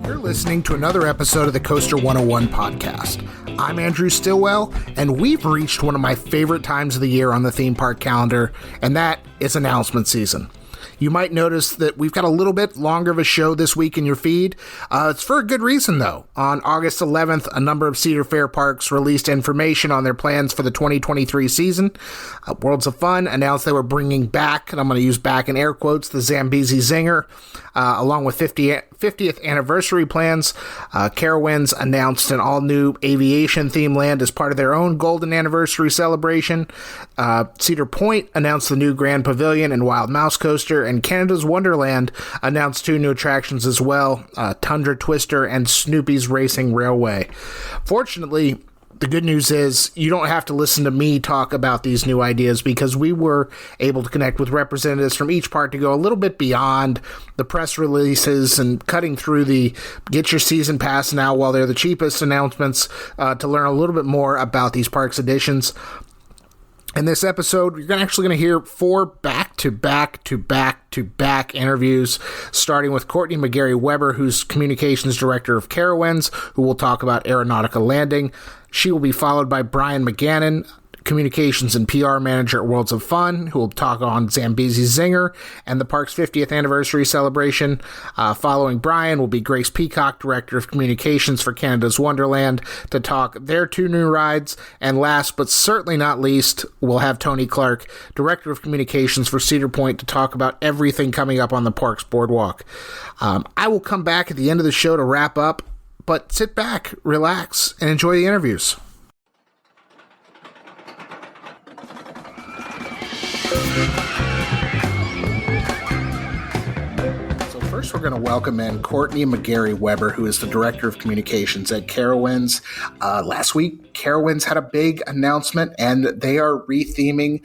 You're listening to another episode of the Coaster101 podcast. I'm Andrew Stillwell, and we've reached one of my favorite times of the year on the theme park calendar, and that is announcement season. You might notice that we've got a little bit longer of a show this week in your feed. It's for a good reason, though. On August 11th, a number of Cedar Fair parks released information on their plans for the 2023 season. Worlds of Fun announced they were bringing back, and I'm going to use back in air quotes, the Zambezi Zinger, along with 50th anniversary plans. Carowinds announced an all-new aviation-themed land as part of their own golden anniversary celebration. Cedar Point announced the new Grand Pavilion and Wild Mouse Coaster, and Canada's Wonderland announced two new attractions as well, Tundra Twister and Snoopy's Racing Railway. Fortunately, the good news is you don't have to listen to me talk about these new ideas, because we were able to connect with representatives from each park to go a little bit beyond the press releases and cutting through the get your season pass now while they're the cheapest announcements to learn a little bit more about these parks additions. In this episode, you're actually going to hear 4 back-to-back interviews, starting with Courtney McGarry-Webber, who's Communications Director of Carowinds, who will talk about Aeronautica Landing. She will be followed by Brian McGannon, Communications and PR Manager at Worlds of Fun, who will talk on Zambezi Zinger and the park's 50th anniversary celebration. Following Brian will be Grace Peacock, Director of Communications for Canada's Wonderland, to talk their 2 new rides. And last but certainly not least, we'll have Tony Clark, Director of Communications for Cedar Point, to talk about everything coming up on the park's boardwalk. I will come back at the end of the show to wrap up, but sit back, relax, and enjoy the interviews. So first we're going to welcome in Courtney McGarry-Webber, who is the Director of Communications at Carowinds. Last week, Carowinds had a big announcement, and they are retheming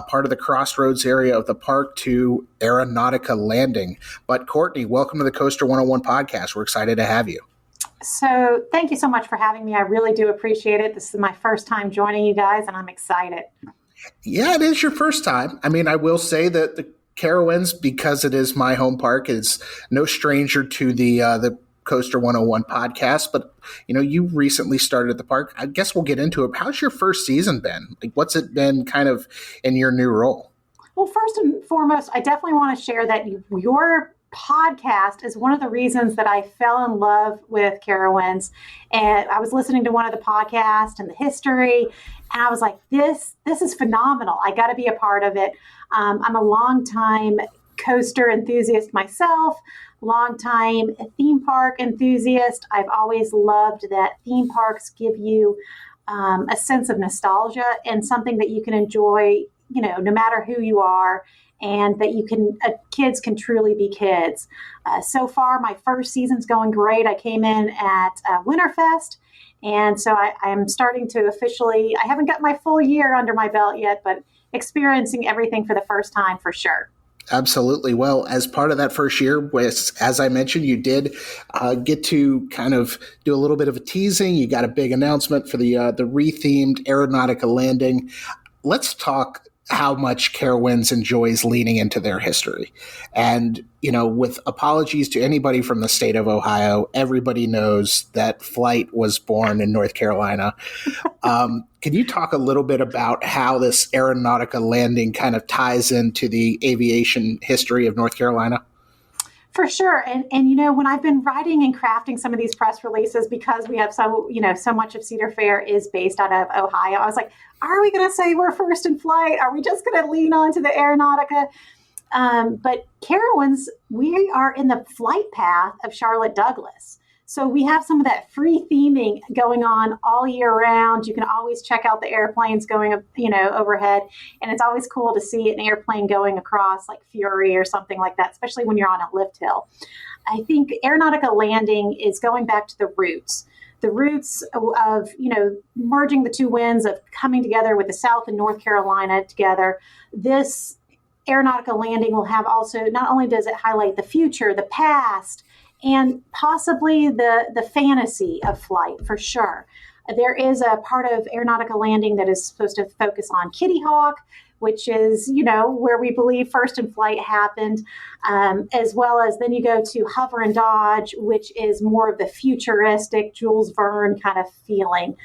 part of the Crossroads area of the park to Aeronautica Landing. But Courtney, welcome to the Coaster101 podcast. We're excited to have you. So thank you so much for having me. I really do appreciate it. This is my first time joining you guys, and I'm excited. Yeah, it is your first time. I mean, I will say that the Carowinds, because it is my home park, is no stranger to the Coaster101 podcast. But, you know, you recently started at the park. I guess we'll get into it. How's your first season been? Like, what's it been kind of in your new role? Well, first and foremost, I definitely want to share that your podcast is one of the reasons that I fell in love with Carowinds. And I was listening to one of the podcasts and the history, and I was like, this is phenomenal. I got to be a part of it. I'm a longtime coaster enthusiast myself, longtime theme park enthusiast. I've always loved that theme parks give you a sense of nostalgia and something that you can enjoy, you know, no matter who you are, and that you can, kids can truly be kids. So far, my first season's going great. I came in at Winterfest, and so I am starting to officially, I haven't got my full year under my belt yet, but experiencing everything for the first time for sure. Absolutely. Well, as part of that first year, as I mentioned, you did get to kind of do a little bit of a teasing. You got a big announcement for the rethemed Aeronautica Landing. Let's talk how much Carowinds enjoys leaning into their history. And, you know, with apologies to anybody from the state of Ohio, everybody knows that Flight was born in North Carolina. Can you talk a little bit about how this Aeronautica Landing kind of ties into the aviation history of North Carolina? For sure. And, you know, when I've been writing and crafting some of these press releases, because we have so much of Cedar Fair is based out of Ohio, I was like, are we going to say we're first in flight? Are we just going to lean on to the Aeronautica? But Carowinds, we are in the flight path of Charlotte Douglas. So we have some of that free theming going on all year round. You can always check out the airplanes going, overhead. And it's always cool to see an airplane going across like Fury or something like that, especially when you're on a lift hill. I think Aeronautica Landing is going back to the roots of, merging the two winds, of coming together with the South and North Carolina together. This Aeronautica Landing will have also, not only does it highlight the future, the past, and possibly the fantasy of flight, for sure. There is a part of Aeronautica Landing that is supposed to focus on Kitty Hawk, which is, where we believe First in Flight happened, as well as then you go to Hover and Dodge, which is more of the futuristic Jules Verne kind of feeling.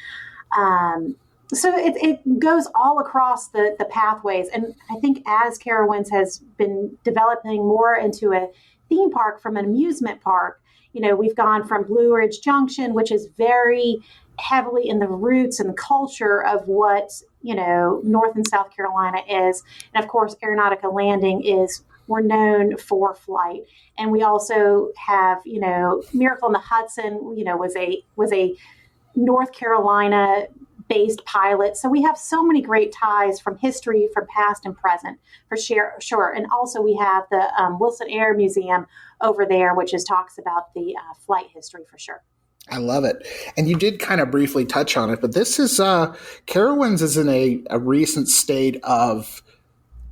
So it goes all across the pathways. And I think as Carowinds has been developing more into a theme park from an amusement park, we've gone from Blue Ridge Junction, which is very heavily in the roots and culture of what, North and South Carolina is. And of course, Aeronautica Landing we're known for flight. And we also have, Miracle on the Hudson, was a North Carolina based pilot. So we have so many great ties from history, from past and present, for sure. And also we have the Wilson Air Museum over there, which talks about the flight history for sure. I love it. And you did kind of briefly touch on it, but this is Carowinds is in a recent state of,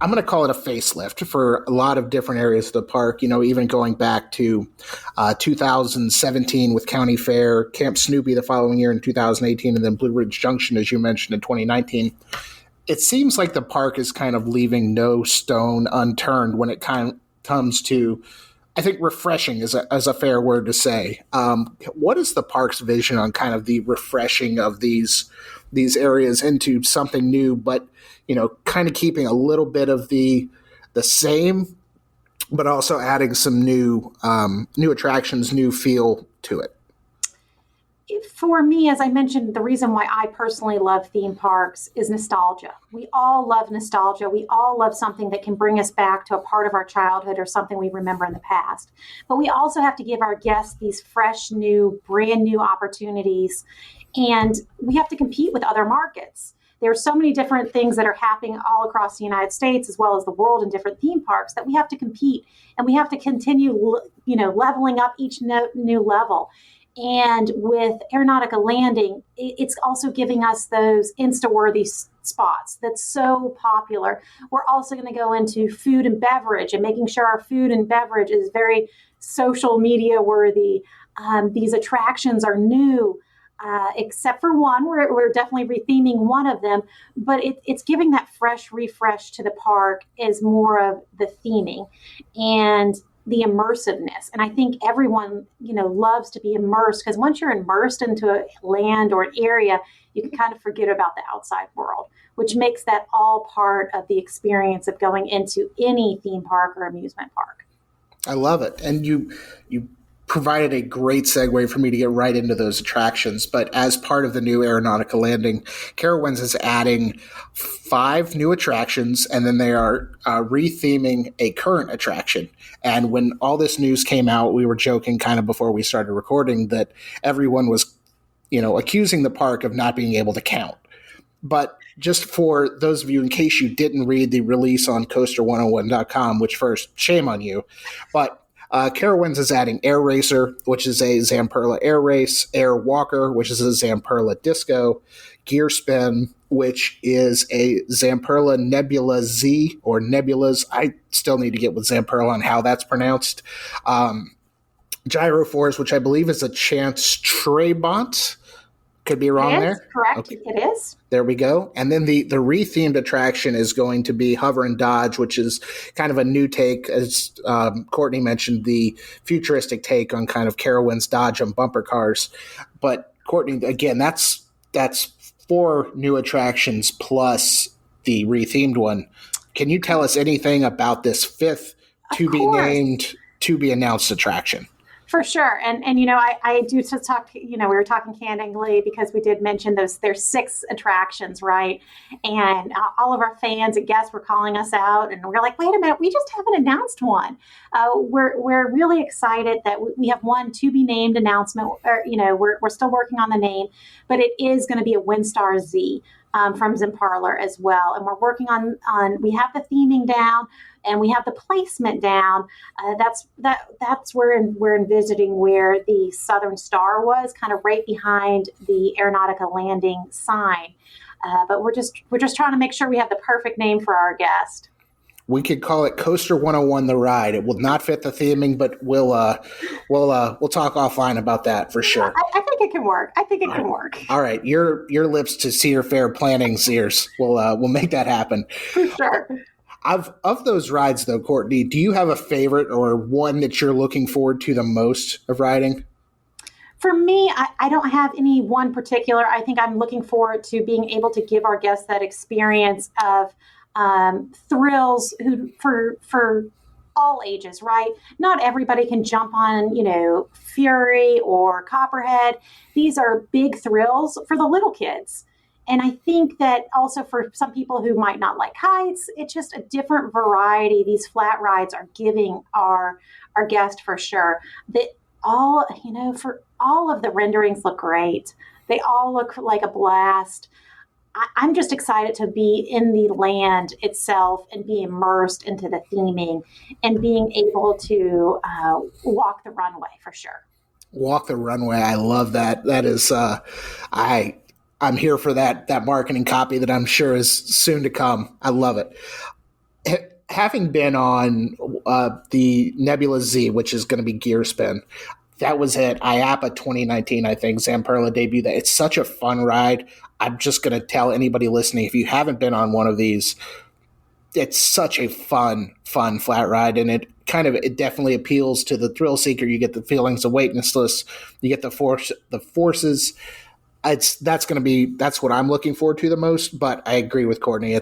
I'm going to call it a facelift for a lot of different areas of the park, even going back to 2017 with County Fair, Camp Snoopy the following year in 2018, and then Blue Ridge Junction, as you mentioned, in 2019. It seems like the park is kind of leaving no stone unturned when it comes to, I think refreshing is a fair word to say. What is the park's vision on kind of the refreshing of these areas into something new, but kind of keeping a little bit of the same, but also adding some new attractions, new feel to it? For me, as I mentioned, the reason why I personally love theme parks is nostalgia. We all love nostalgia. We all love something that can bring us back to a part of our childhood or something we remember in the past. But we also have to give our guests these fresh, new, brand new opportunities. And we have to compete with other markets. There are so many different things that are happening all across the United States as well as the world in different theme parks that we have to compete, and we have to continue, leveling up each new level. And with Aeronautica Landing, it's also giving us those Insta-worthy spots that's so popular. We're also going to go into food and beverage and making sure our food and beverage is very social media worthy. These attractions are new. Except for one, we're definitely retheming one of them, but it's giving that fresh refresh to the park is more of the theming and the immersiveness. And I think everyone, loves to be immersed, because once you're immersed into a land or an area, you can kind of forget about the outside world, which makes that all part of the experience of going into any theme park or amusement park. I love it. And you provided a great segue for me to get right into those attractions. But as part of the new Aeronautica Landing, Carowinds is adding 5 new attractions, and then they are retheming a current attraction. And when all this news came out, we were joking kind of before we started recording that everyone was, accusing the park of not being able to count. But just for those of you, in case you didn't read the release on Coaster101.com, which first, shame on you, but Carowinds is adding Air Racer, which is a Zamperla air race, Air Walker, which is a Zamperla disco, Gear Spin, which is a Zamperla Nebula Z, or Nebulas. I still need to get with Zamperla on how that's pronounced. Gyro Force, which I believe is a Chance Trabant. Could be wrong there. Correct. Okay. It is. There we go. And then the rethemed attraction is going to be Hover and Dodge, which is kind of a new take, as Courtney mentioned, the futuristic take on kind of Carowinds, Dodge, and bumper cars. But Courtney, again, that's 4 new attractions plus the rethemed one. Can you tell us anything about this 5th to be named, to be announced attraction? For sure. And I do to talk, we were talking candidly because we did mention there's 6 attractions, right? And all of our fans and guests were calling us out, and we're like, wait a minute, we just haven't announced one. We're really excited that we have one to be named announcement. We're still working on the name, but it is going to be a Windstar Z from Zamperla as well. And we're working on we have the theming down, and we have the placement down. That's where we're envisioning where the Southern Star was, kind of right behind the Aeronautica Landing sign. But we're just trying to make sure we have the perfect name for our guest. We could call it Coaster 101 the ride. It will not fit the theming, but we'll talk offline about that for sure. I think it can work. I think it can work. All right, your lips to Cedar Fair planning's ears. We'll make that happen. For sure. Of those rides though, Courtney, do you have a favorite or one that you're looking forward to the most of riding? For me, I don't have any one particular. I think I'm looking forward to being able to give our guests that experience of thrills for all ages, right? Not everybody can jump on, Fury or Copperhead. These are big thrills for the little kids. And I think that also for some people who might not like heights, it's just a different variety these flat rides are giving our guest for sure. That for all of the renderings look great. They all look like a blast. I'm just excited to be in the land itself and be immersed into the theming and being able to walk the runway for sure. Walk the runway. I love that. That is, I'm here for that marketing copy that I'm sure is soon to come. I love it. Having been on the Nebula Z, which is going to be Gear Spin, that was at IAPA 2019, I think. Zamperla debuted that. It's such a fun ride. I'm just going to tell anybody listening, if you haven't been on one of these, it's such a fun flat ride, and it definitely appeals to the thrill seeker. You get the feelings of weightlessness, you get the forces. That's what I'm looking forward to the most. But I agree with Courtney.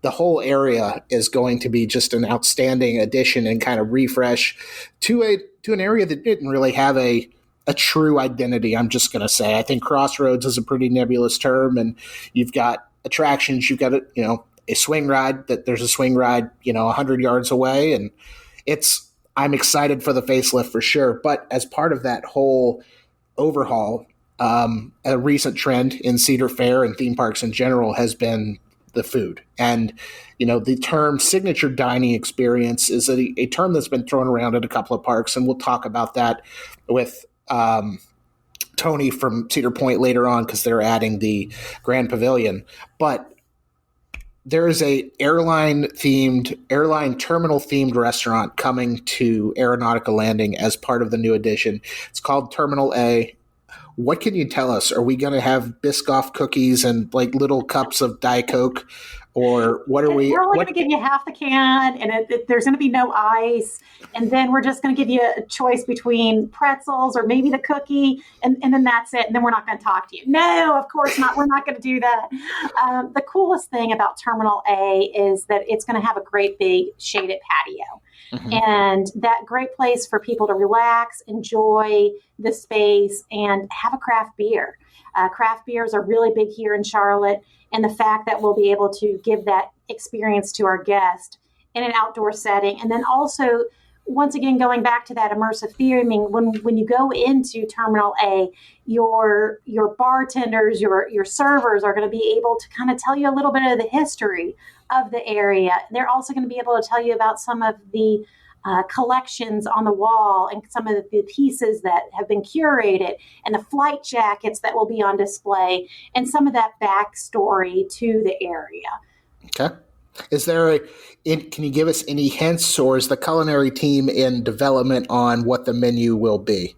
The whole area is going to be just an outstanding addition and kind of refresh to an area that didn't really have a true identity. I'm just going to say, I think Crossroads is a pretty nebulous term, and you've got attractions, you've got a swing ride there's a swing ride, 100 yards away. And I'm excited for the facelift for sure. But as part of that whole overhaul, a recent trend in Cedar Fair and theme parks in general has been the food. And, the term signature dining experience is a term that's been thrown around at a couple of parks. And we'll talk about that with Tony from Cedar Point later on, because they're adding the Grand Pavilion. But there is a airline terminal themed restaurant coming to Aeronautica Landing as part of the new addition. It's called Terminal A. What can you tell us? Are we going to have Biscoff cookies and like little cups of Diet Coke? Or what are we? We're only going to give you half the can, and there's going to be no ice. And then we're just going to give you a choice between pretzels or maybe the cookie, and then that's it. And then we're not going to talk to you. No, of course not. We're not going to do that. The coolest thing about Terminal A is that it's going to have a great big shaded patio. Mm-hmm. And that great place for people to relax, enjoy the space, and have a craft beer. Craft beers are really big here in Charlotte, and the fact that we'll be able to give that experience to our guest in an outdoor setting. And then also, once again, going back to that immersive theming, when you go into Terminal A, your bartenders, your servers are going to be able to kind of tell you a little bit of the history of the area. They're also going to be able to tell you about some of the collections on the wall and some of the pieces that have been curated and the flight jackets that will be on display and some of that backstory to the area. Okay. Is there can you give us any hints, or is the culinary team in development on what the menu will be?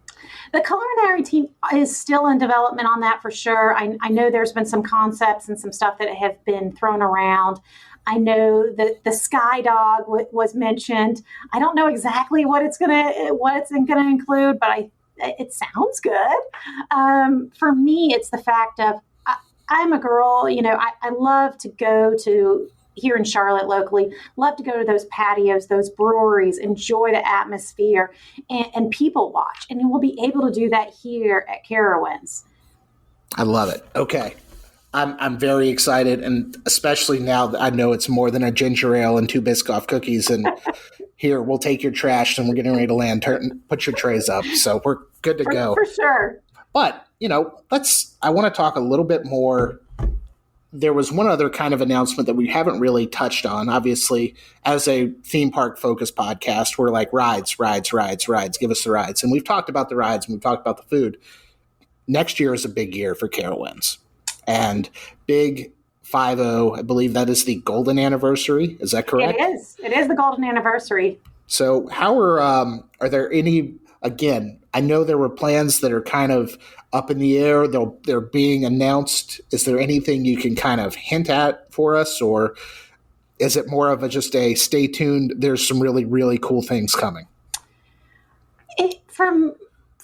The culinary team is still in development on that for sure. I know there's been some concepts and some stuff that have been thrown around. I know that the Sky Dog was mentioned. I don't know exactly what it's gonna include, but it sounds good. For me, it's the fact of I'm a girl. I love to go to here in Charlotte locally. Love to go to those patios, those breweries, enjoy the atmosphere, and people watch. And we'll be able to do that here at Carowinds. I love it. Okay. I'm very excited, and especially now that I know it's more than a ginger ale and 2 Biscoff cookies. And here, we'll take your trash, and we're getting ready to land. Put your trays up, so we're good to go. For sure. But, I want to talk a little bit more. There was one other kind of announcement that we haven't really touched on. Obviously, as a theme park focused podcast, we're like rides. Give us the rides. And we've talked about the rides, and we've talked about the food. Next year is a big year for Carowinds. And big 50. I believe that is the golden anniversary. Is that correct? It is. It is the golden anniversary. So how are there any, again, I know there were plans that are kind of up in the air. They're being announced. Is there anything you can kind of hint at for us, or is it more of just a stay tuned, there's some really, really cool things coming?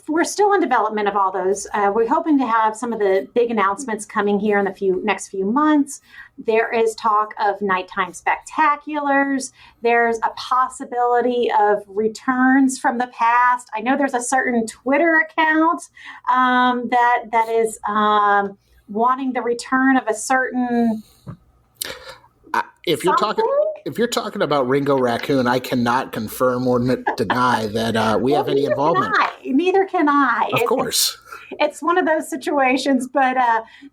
We're still in development of all those. We're hoping to have some of the big announcements coming here in the next few months. There is talk of nighttime spectaculars. There's a possibility of returns from the past. I know there's a certain Twitter account that is wanting the return of a certain. If you're talking about Ringo Raccoon, I cannot confirm or deny that we have any involvement. Neither can I. Of course. It's one of those situations, but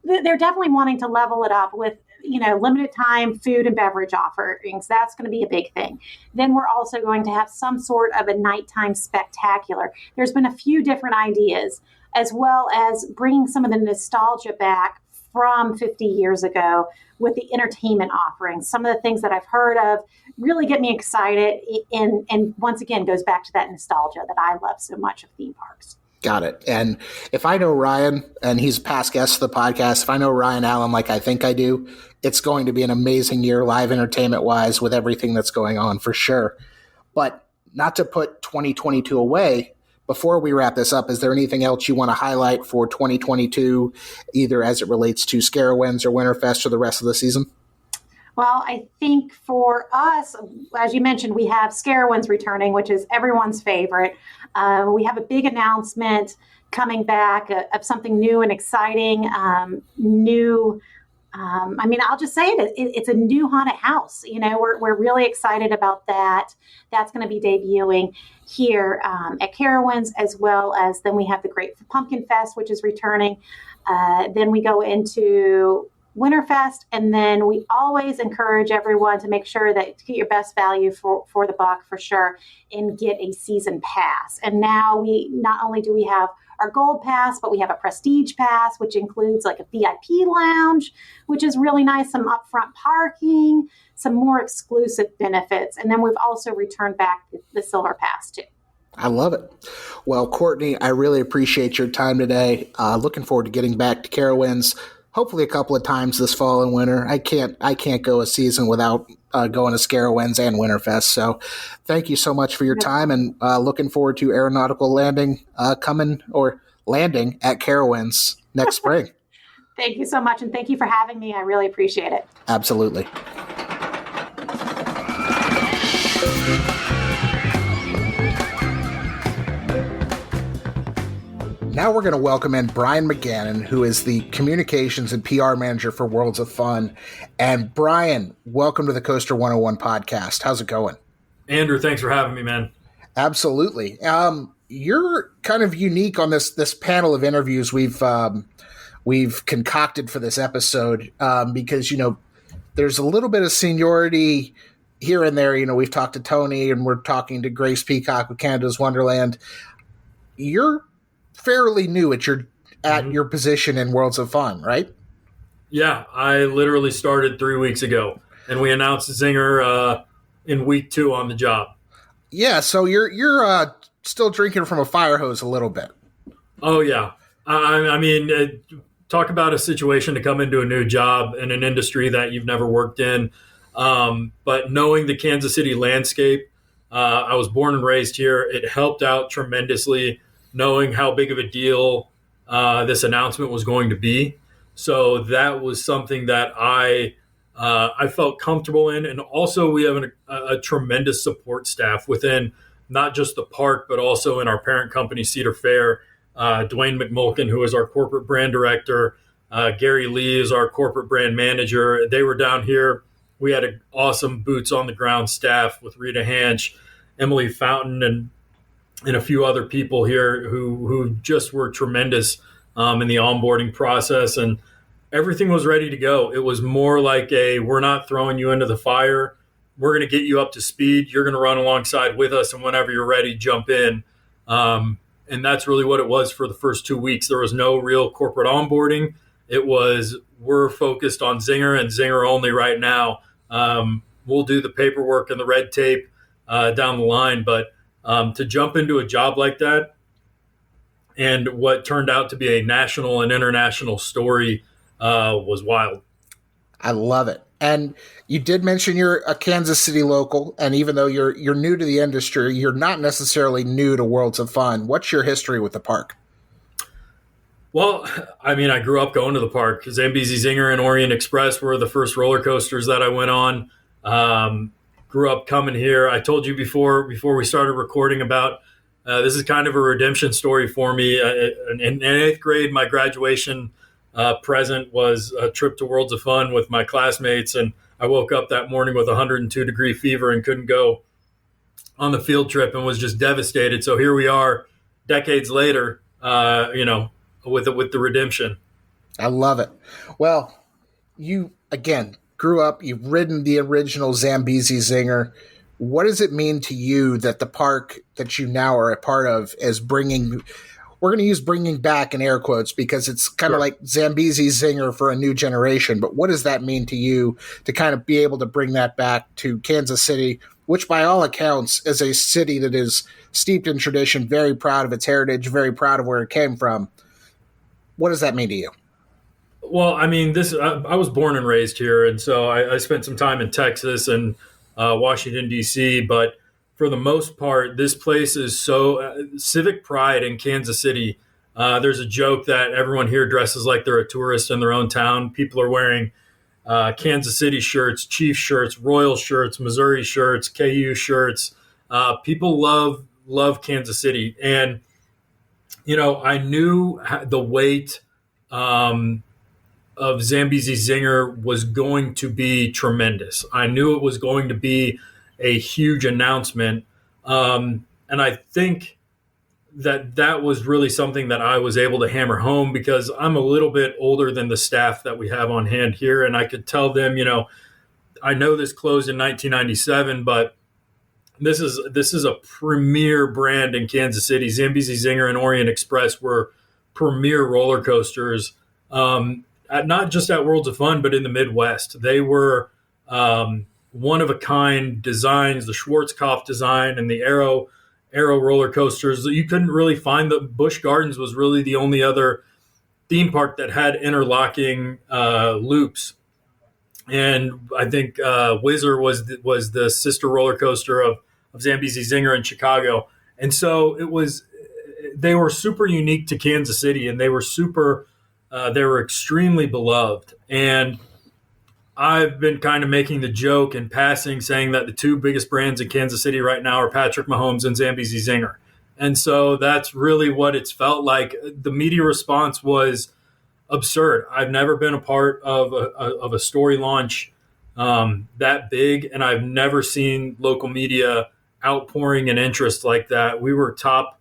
they're definitely wanting to level it up with, limited time food and beverage offerings. That's going to be a big thing. Then we're also going to have some sort of a nighttime spectacular. There's been a few different ideas, as well as bringing some of the nostalgia back from 50 years ago with the entertainment offerings. Some of the things that I've heard of really get me excited, and once again goes back to that nostalgia that I love so much of theme parks. Got it. And if I know Ryan, and he's a past guest of the podcast, if I know Ryan Allen like I think I do, it's going to be an amazing year live entertainment-wise with everything that's going on for sure. But not to put 2022 away, before we wrap this up, is there anything else you want to highlight for 2022, either as it relates to Carowinds or Winterfest or the rest of the season? Well, I think for us, as you mentioned, we have Carowinds returning, which is everyone's favorite. We have a big announcement coming back of something new and exciting, I'll just say it's a new haunted house. We're really excited about that. That's going to be debuting here at Carowinds, as well as then we have the Great Pumpkin Fest, which is returning. Then we go into Winterfest, and then we always encourage everyone to make sure that to get your best value for the buck for sure, and get a season pass. And now we not only do we have our gold pass, but we have a prestige pass, which includes like a VIP lounge, which is really nice, some upfront parking, some more exclusive benefits. And then we've also returned back the silver pass too. I love it. Well, Courtney, I really appreciate your time today. Looking forward to getting back to Carowinds, hopefully a couple of times this fall and winter. I can't go a season without going to Carowinds and Winterfest. So thank you so much for your time, and looking forward to aeronautical landing landing at Carowinds next spring. Thank you so much, and thank you for having me. I really appreciate it. Absolutely. Now we're going to welcome in Brian McGannon, who is the Communications and PR Manager for Worlds of Fun. And Brian, welcome to the Coaster 101 podcast. How's it going? Andrew, thanks for having me, man. Absolutely. You're kind of unique on this panel of interviews we've concocted for this episode because, there's a little bit of seniority here and there. We've talked to Tony, and we're talking to Grace Peacock with Canada's Wonderland. You're fairly new at your position in Worlds of Fun, right? Yeah, I literally started 3 weeks ago, and we announced Zinger in week 2 on the job. Yeah, so you're still drinking from a fire hose a little bit. Oh yeah, I mean, talk about a situation to come into a new job in an industry that you've never worked in. But knowing the Kansas City landscape, I was born and raised here. It helped out tremendously, knowing how big of a deal this announcement was going to be. So that was something that I felt comfortable in. And also we have a tremendous support staff within not just the park, but also in our parent company, Cedar Fair. Dwayne McMulkin, who is our corporate brand director, Gary Lee is our corporate brand manager. They were down here. We had an awesome boots on the ground staff with Rita Hanch, Emily Fountain, and a few other people here who just were tremendous in the onboarding process, and everything was ready to go. It was more like we're not throwing you into the fire. We're going to get you up to speed. You're going to run alongside with us, and whenever you're ready, jump in. And that's really what it was for the first 2 weeks. There was no real corporate onboarding. It was, we're focused on Zinger and Zinger only right now. We'll do the paperwork and the red tape down the line, but to jump into a job like that and what turned out to be a national and international story was wild. I love it. And you did mention you're a Kansas City local, and even though you're new to the industry, you're not necessarily new to Worlds of Fun. What's your history with the park? Well, I mean, I grew up going to the park. Zambezi Zinger and Orient Express were the first roller coasters that I went on. Grew up coming here. I told you before we started recording about this is kind of a redemption story for me. In 8th grade, my graduation present was a trip to Worlds of Fun with my classmates, and I woke up that morning with 102-degree fever and couldn't go on the field trip and was just devastated. So here we are, decades later, with the redemption. I love it. Well, you again grew up. You've ridden the original Zambezi Zinger. What does it mean to you that the park that you now are a part of is bringing? We're going to use bringing back in air quotes because it's kind of like Zambezi Zinger for a new generation. But what does that mean to you to kind of be able to bring that back to Kansas City, which by all accounts is a city that is steeped in tradition, very proud of its heritage, very proud of where it came from. What does that mean to you? Well, I mean, I was born and raised here, and so I spent some time in Texas and Washington, D.C., but for the most part, this place is so civic pride in Kansas City. There's a joke that everyone here dresses like they're a tourist in their own town. People are wearing Kansas City shirts, Chiefs shirts, Royal shirts, Missouri shirts, KU shirts. People love Kansas City. And, I knew the weight of Zambezi Zinger was going to be tremendous. I knew it was going to be a huge announcement. And I think that was really something that I was able to hammer home because I'm a little bit older than the staff that we have on hand here. And I could tell them, I know this closed in 1997, but this is a premier brand in Kansas City. Zambezi Zinger and Orient Express were premier roller coasters, not just at Worlds of Fun, but in the Midwest. They were one-of-a-kind designs, the Schwarzkopf design and the Aero roller coasters. You couldn't really find the Busch Gardens was really the only other theme park that had interlocking loops. And I think Whizzer was the sister roller coaster of Zambezi Zinger in Chicago. And so they were super unique to Kansas City, and they were extremely beloved. And I've been kind of making the joke in passing saying that the two biggest brands in Kansas City right now are Patrick Mahomes and Zambezi Zinger. And so that's really what it's felt like. The media response was absurd. I've never been a part of a story launch that big, and I've never seen local media outpouring an interest like that. We were top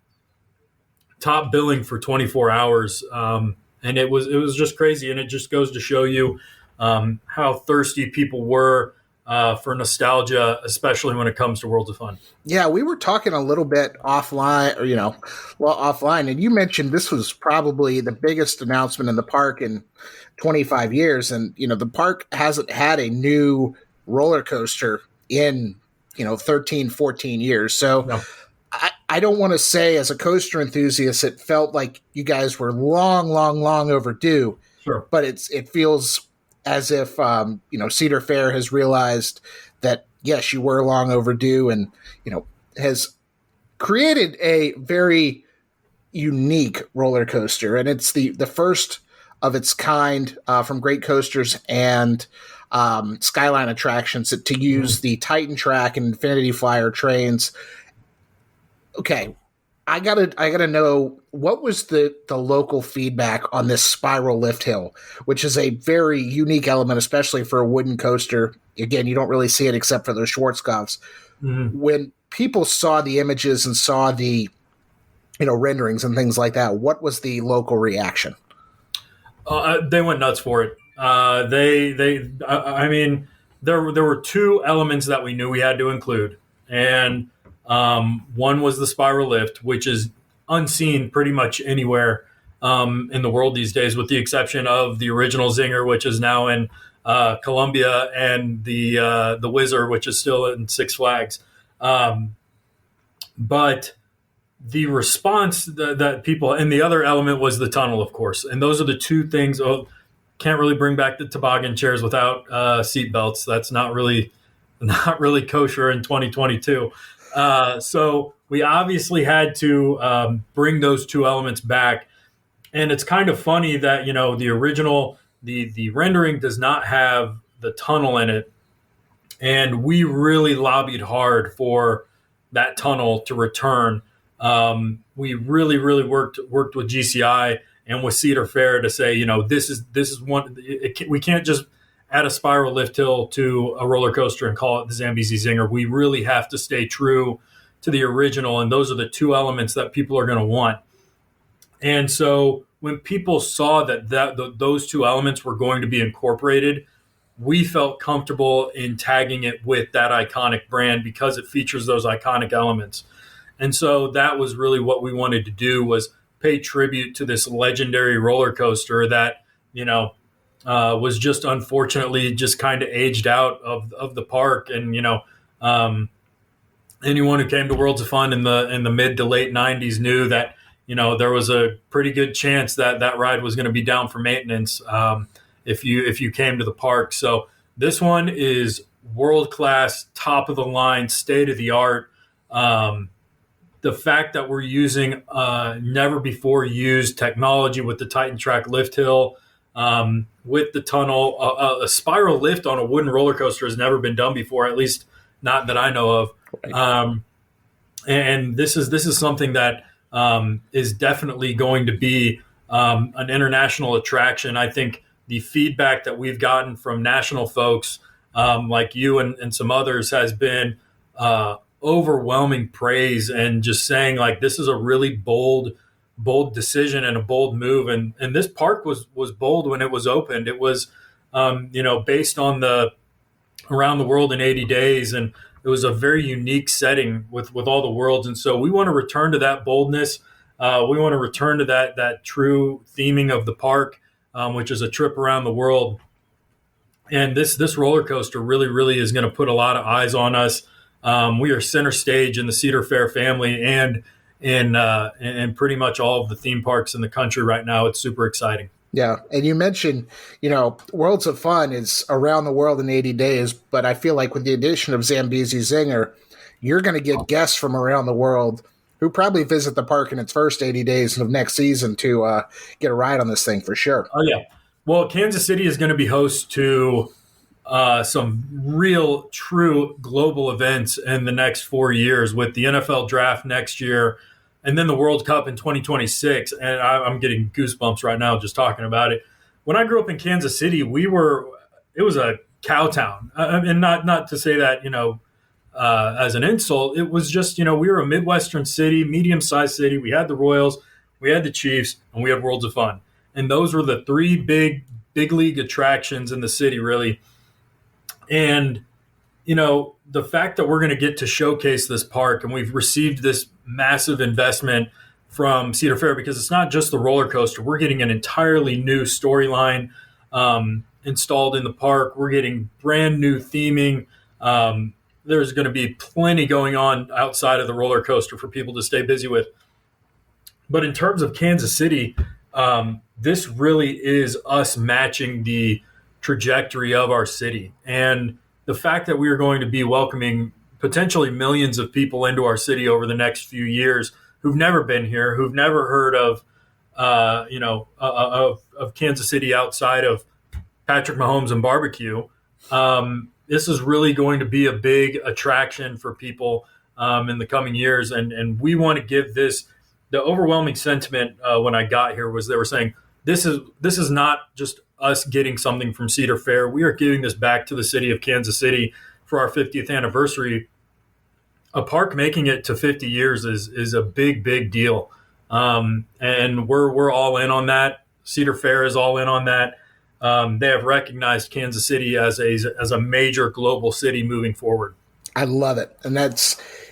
billing for 24 hours, and it was just crazy. And it just goes to show you how thirsty people were for nostalgia, especially when it comes to Worlds of Fun. Yeah, we were talking a little bit offline, offline, and you mentioned this was probably the biggest announcement in the park in 25 years. And, the park hasn't had a new roller coaster in, 13, 14 years. So No. I don't want to say as a coaster enthusiast, it felt like you guys were long, long, long overdue. Sure. But it feels as if, Cedar Fair has realized that, yes, you were long overdue and, has created a very unique roller coaster. And it's the first of its kind from Great Coasters and Skyline Attractions to use the Titan Track and Infinity Flyer trains. Okay, I gotta know, what was the local feedback on this spiral lift hill, which is a very unique element, especially for a wooden coaster. Again, you don't really see it except for the Schwarzkopfs. Mm-hmm. When people saw the images and saw the renderings and things like that, what was the local reaction? They went nuts for it. I mean, there were two elements that we knew we had to include, and one was the spiral lift, which is unseen pretty much anywhere in the world these days, with the exception of the original Zinger, which is now in Columbia, and the Whizzer, which is still in Six Flags. But the response that people, and the other element was the tunnel, of course. And those are the two things. Oh, can't really bring back the toboggan chairs without seat belts. That's not really kosher in 2022. So we obviously had to bring those two elements back. And it's kind of funny that, the original, the rendering does not have the tunnel in it. And we really lobbied hard for that tunnel to return. We really, really worked with GCI and with Cedar Fair to say, this is one. We can't just add a spiral lift hill to a roller coaster and call it the Zambezi Zinger. We really have to stay true to the original, and those are the two elements that people are going to want. And so when people saw that those two elements were going to be incorporated, we felt comfortable in tagging it with that iconic brand because it features those iconic elements. And so that was really what we wanted to do, was pay tribute to this legendary roller coaster that, was just unfortunately just kind of aged out of the park. And, anyone who came to Worlds of Fun in the mid to late 90s knew that, there was a pretty good chance that ride was going to be down for maintenance if you came to the park. So this one is world-class, top of the line, state of the art. The fact that we're using never before used technology with the Titan Track lift hill, with the tunnel, a spiral lift on a wooden roller coaster has never been done before, at least not that I know of. Right. And this is something that is definitely going to be an international attraction. I think the feedback that we've gotten from national folks like you and some others has been overwhelming praise, and just saying like, this is a really bold decision and a bold move. And this park was bold when it was opened. It was, based on the Around the World in 80 Days. And it was a very unique setting with all the worlds. And so we want to return to that boldness. We want to return to that true theming of the park, which is a trip around the world. And this roller coaster really, really is going to put a lot of eyes on us. We are center stage in the Cedar Fair family and in pretty much all of the theme parks in the country right now. It's super exciting. Yeah. And you mentioned, Worlds of Fun is around the world in 80 days, but I feel like with the addition of Zambezi Zinger, you're going to get guests from around the world who probably visit the park in its first 80 days of next season to get a ride on this thing for sure. Oh, yeah. Well, Kansas City is going to be host to some real, true global events in the next 4 years, with the NFL draft next year and then the World Cup in 2026. And I'm getting goosebumps right now just talking about it. When I grew up in Kansas City, it was a cow town. And not to say that, as an insult. It was just, we were a Midwestern city, medium-sized city. We had the Royals, we had the Chiefs, and we had Worlds of Fun. And those were the three big league attractions in the city, really. And, the fact that we're going to get to showcase this park, and we've received this massive investment from Cedar Fair, because it's not just the roller coaster. We're getting an entirely new storyline installed in the park. We're getting brand new theming. There's going to be plenty going on outside of the roller coaster for people to stay busy with. But in terms of Kansas City, this really is us matching the trajectory of our city. And the fact that we are going to be welcoming potentially millions of people into our city over the next few years who've never been here, who've never heard of Kansas City outside of Patrick Mahomes and barbecue. This is really going to be a big attraction for people in the coming years. And we want to give this, the overwhelming sentiment when I got here was they were saying, this is not just us getting something from Cedar Fair. We are giving this back to the city of Kansas City for our 50th anniversary. A park making it to 50 years is a big deal. And we're all in on that. Cedar Fair is all in on that. They have recognized Kansas City as a major global city moving forward. I love it. And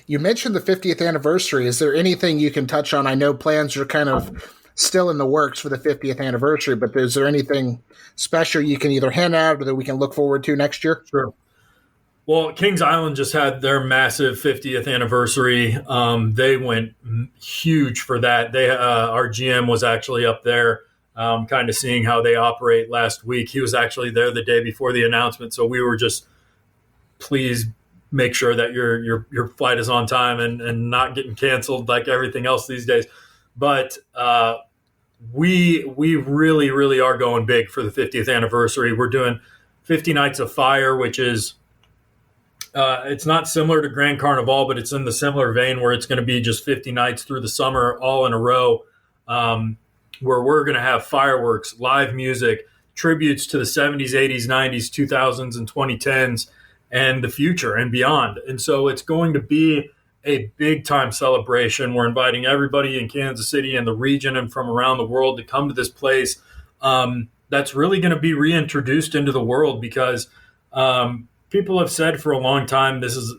you mentioned the 50th anniversary. Is there anything you can touch on? I know plans are kind of still in the works for the 50th anniversary, but is there anything special you can either hint at or that we can look forward to next year? Sure. Well, Kings Island just had their massive 50th anniversary. They went huge for that. Our GM was actually up there kind of seeing how they operate last week. He was actually there the day before the announcement, so we were just, please make sure that your flight is on time and not getting canceled like everything else these days. But we really, really are going big for the 50th anniversary. We're doing 50 Nights of Fire, which is it's not similar to Grand Carnival, but it's in the similar vein where it's going to be just 50 nights through the summer, all in a row, where we're going to have fireworks, live music, tributes to the 70s, 80s, 90s, 2000s, and 2010s, and the future and beyond. And so it's going to be a big-time celebration. We're inviting everybody in Kansas City and the region and from around the world to come to this place that's really going to be reintroduced into the world because people have said for a long time, this is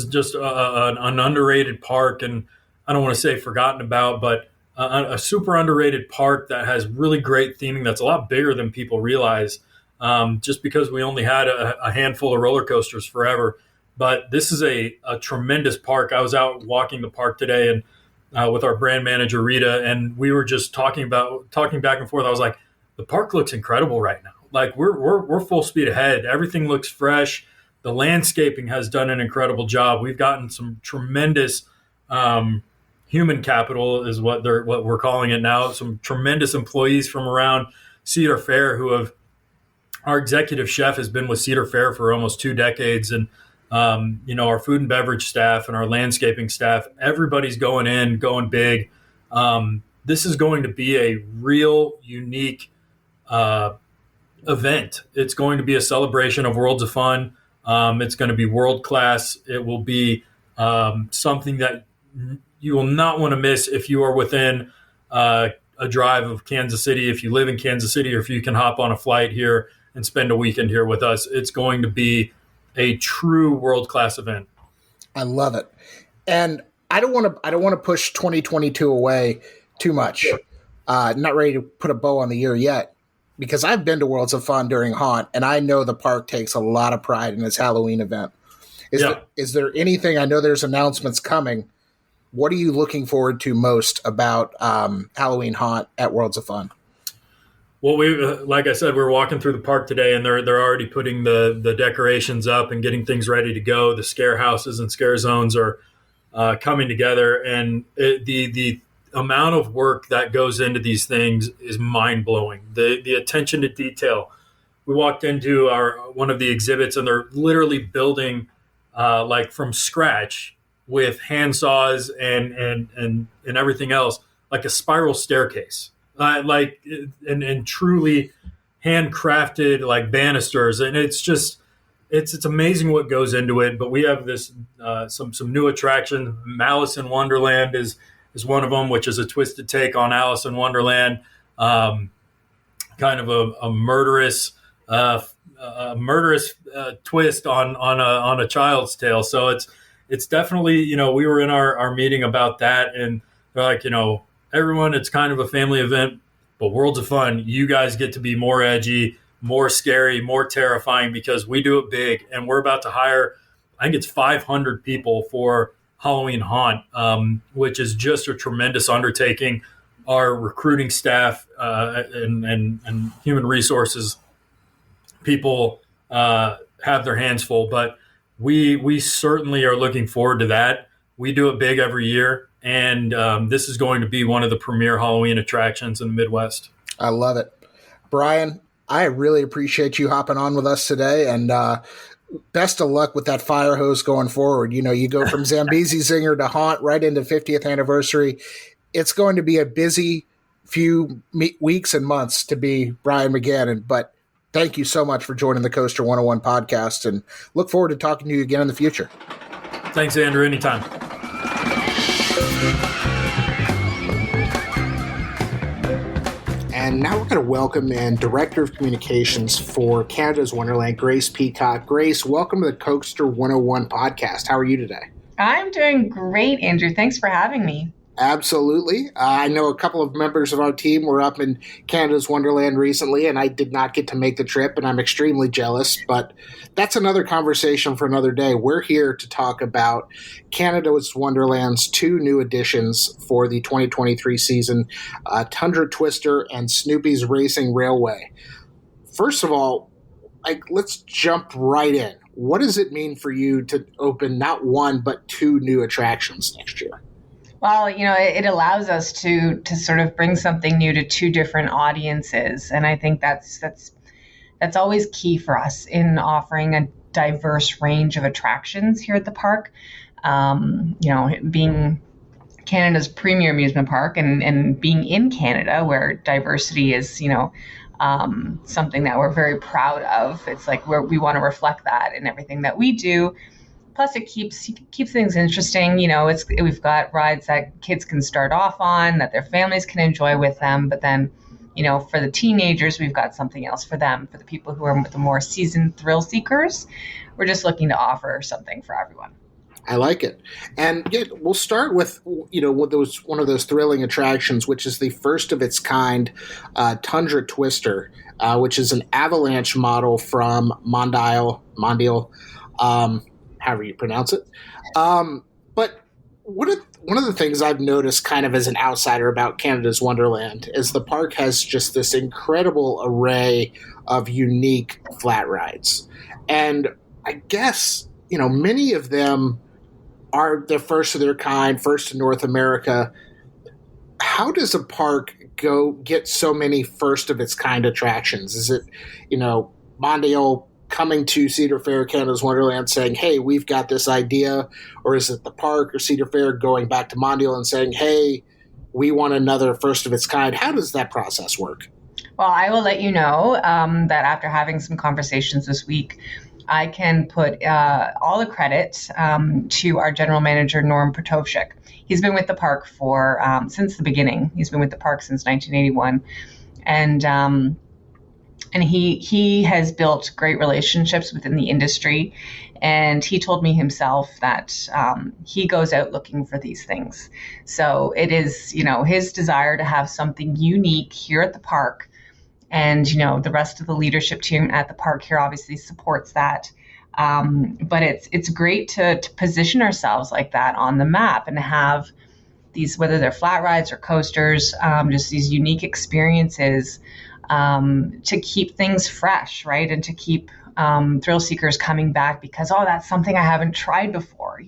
just an underrated park, and I don't want to say forgotten about, but a super underrated park that has really great theming that's a lot bigger than people realize, just because we only had a handful of roller coasters forever. But this is a tremendous park. I was out walking the park today and with our brand manager, Rita, and we were just talking back and forth. I was like, the park looks incredible right now. Like we're full speed ahead. Everything looks fresh. The landscaping has done an incredible job. We've gotten some tremendous human capital is what we're calling it now. Some tremendous employees from around Cedar Fair our executive chef has been with Cedar Fair for almost 2 decades. And, our food and beverage staff and our landscaping staff, everybody's going big. This is going to be a real unique event. It's going to be a celebration of Worlds of Fun. It's going to be world class. It will be something that you will not want to miss if you are within a drive of Kansas City, if you live in Kansas City, or if you can hop on a flight here and spend a weekend here with us. It's going to be a true world class event. I love it, and I don't want to push 2022 away too much. Not ready to put a bow on the year yet, because I've been to Worlds of Fun during Haunt, and I know the park takes a lot of pride in its Halloween event. Is there anything, I know there's announcements coming, what are you looking forward to most about Halloween Haunt at Worlds of Fun? Well, like I said, we were walking through the park today, and they're already putting the decorations up and getting things ready to go. The scare houses and scare zones are coming together, and the amount of work that goes into these things is mind-blowing. The attention to detail. We walked into one of the exhibits, and they're literally building like from scratch with hand saws and everything else, like a spiral staircase, and truly handcrafted like banisters. And it's just, it's amazing what goes into it. But we have this, some new attractions. Alice in Wonderland is one of them, which is a twisted take on Alice in Wonderland, kind of a murderous twist on a child's tale. So it's definitely, we were in our meeting about that, and they're like, everyone, it's kind of a family event, but Worlds of Fun, you guys get to be more edgy, more scary, more terrifying, because we do it big, and we're about to hire, I think it's 500 people for Halloween Haunt, which is just a tremendous undertaking. Our recruiting staff and human resources people have their hands full, but we certainly are looking forward to that. We do it big every year, and this is going to be one of the premier Halloween attractions in the Midwest. I love it. Brian, I really appreciate you hopping on with us today, and best of luck with that fire hose going forward. You go from Zambezi Zinger to Haunt right into 50th anniversary. It's going to be a busy few weeks and months to be Brian McGannon, but thank you so much for joining the Coaster 101 podcast, and look forward to talking to you again in the future. Thanks, Andrew. Anytime. And now we're going to welcome in Director of Communications for Canada's Wonderland, Grace Peacock. Grace, welcome to the Coaster 101 podcast. How are you today? I'm doing great, Andrew. Thanks for having me. Absolutely. I know a couple of members of our team were up in Canada's Wonderland recently, and I did not get to make the trip, and I'm extremely jealous, but that's another conversation for another day. We're here to talk about Canada's Wonderland's 2 new additions for the 2023 season, Tundra Twister and Snoopy's Racing Railway. First of all, let's jump right in. What does it mean for you to open not 1 but 2 new attractions next year? Well, it allows us to sort of bring something new to 2 different audiences, and I think that's always key for us in offering a diverse range of attractions here at the park. Being Canada's premier amusement park and being in Canada where diversity is, something that we're very proud of. It's like we want to reflect that in everything that we do. Plus, it keeps things interesting. We've got rides that kids can start off on, that their families can enjoy with them. But then, for the teenagers, we've got something else for them. For the people who are the more seasoned thrill seekers, we're just looking to offer something for everyone. I like it. And we'll start with, one of those thrilling attractions, which is the first of its kind, Tundra Twister, which is an avalanche model from Mondial, however you pronounce it. But one of the things I've noticed kind of as an outsider about Canada's Wonderland is the park has just this incredible array of unique flat rides. And I guess, many of them are the first of their kind, first in North America. How does a park get so many first of its kind attractions? Is it, Mondial coming to Cedar Fair, Canada's Wonderland, saying, hey, we've got this idea? Or is it the park or Cedar Fair going back to Mondial and saying, hey, we want another first of its kind? How does that process work? Well, I will let you know that after having some conversations this week, I can put all the credit to our general manager, Norm Protovchik. He's been with the park since the beginning. He's been with the park since 1981. And he has built great relationships within the industry. And he told me himself that he goes out looking for these things. So it is, his desire to have something unique here at the park. And, the rest of the leadership team at the park here obviously supports that. But it's great to position ourselves like that on the map and have these, whether they're flat rides or coasters, just these unique experiences to keep things fresh, right? And to keep thrill seekers coming back because, that's something I haven't tried before,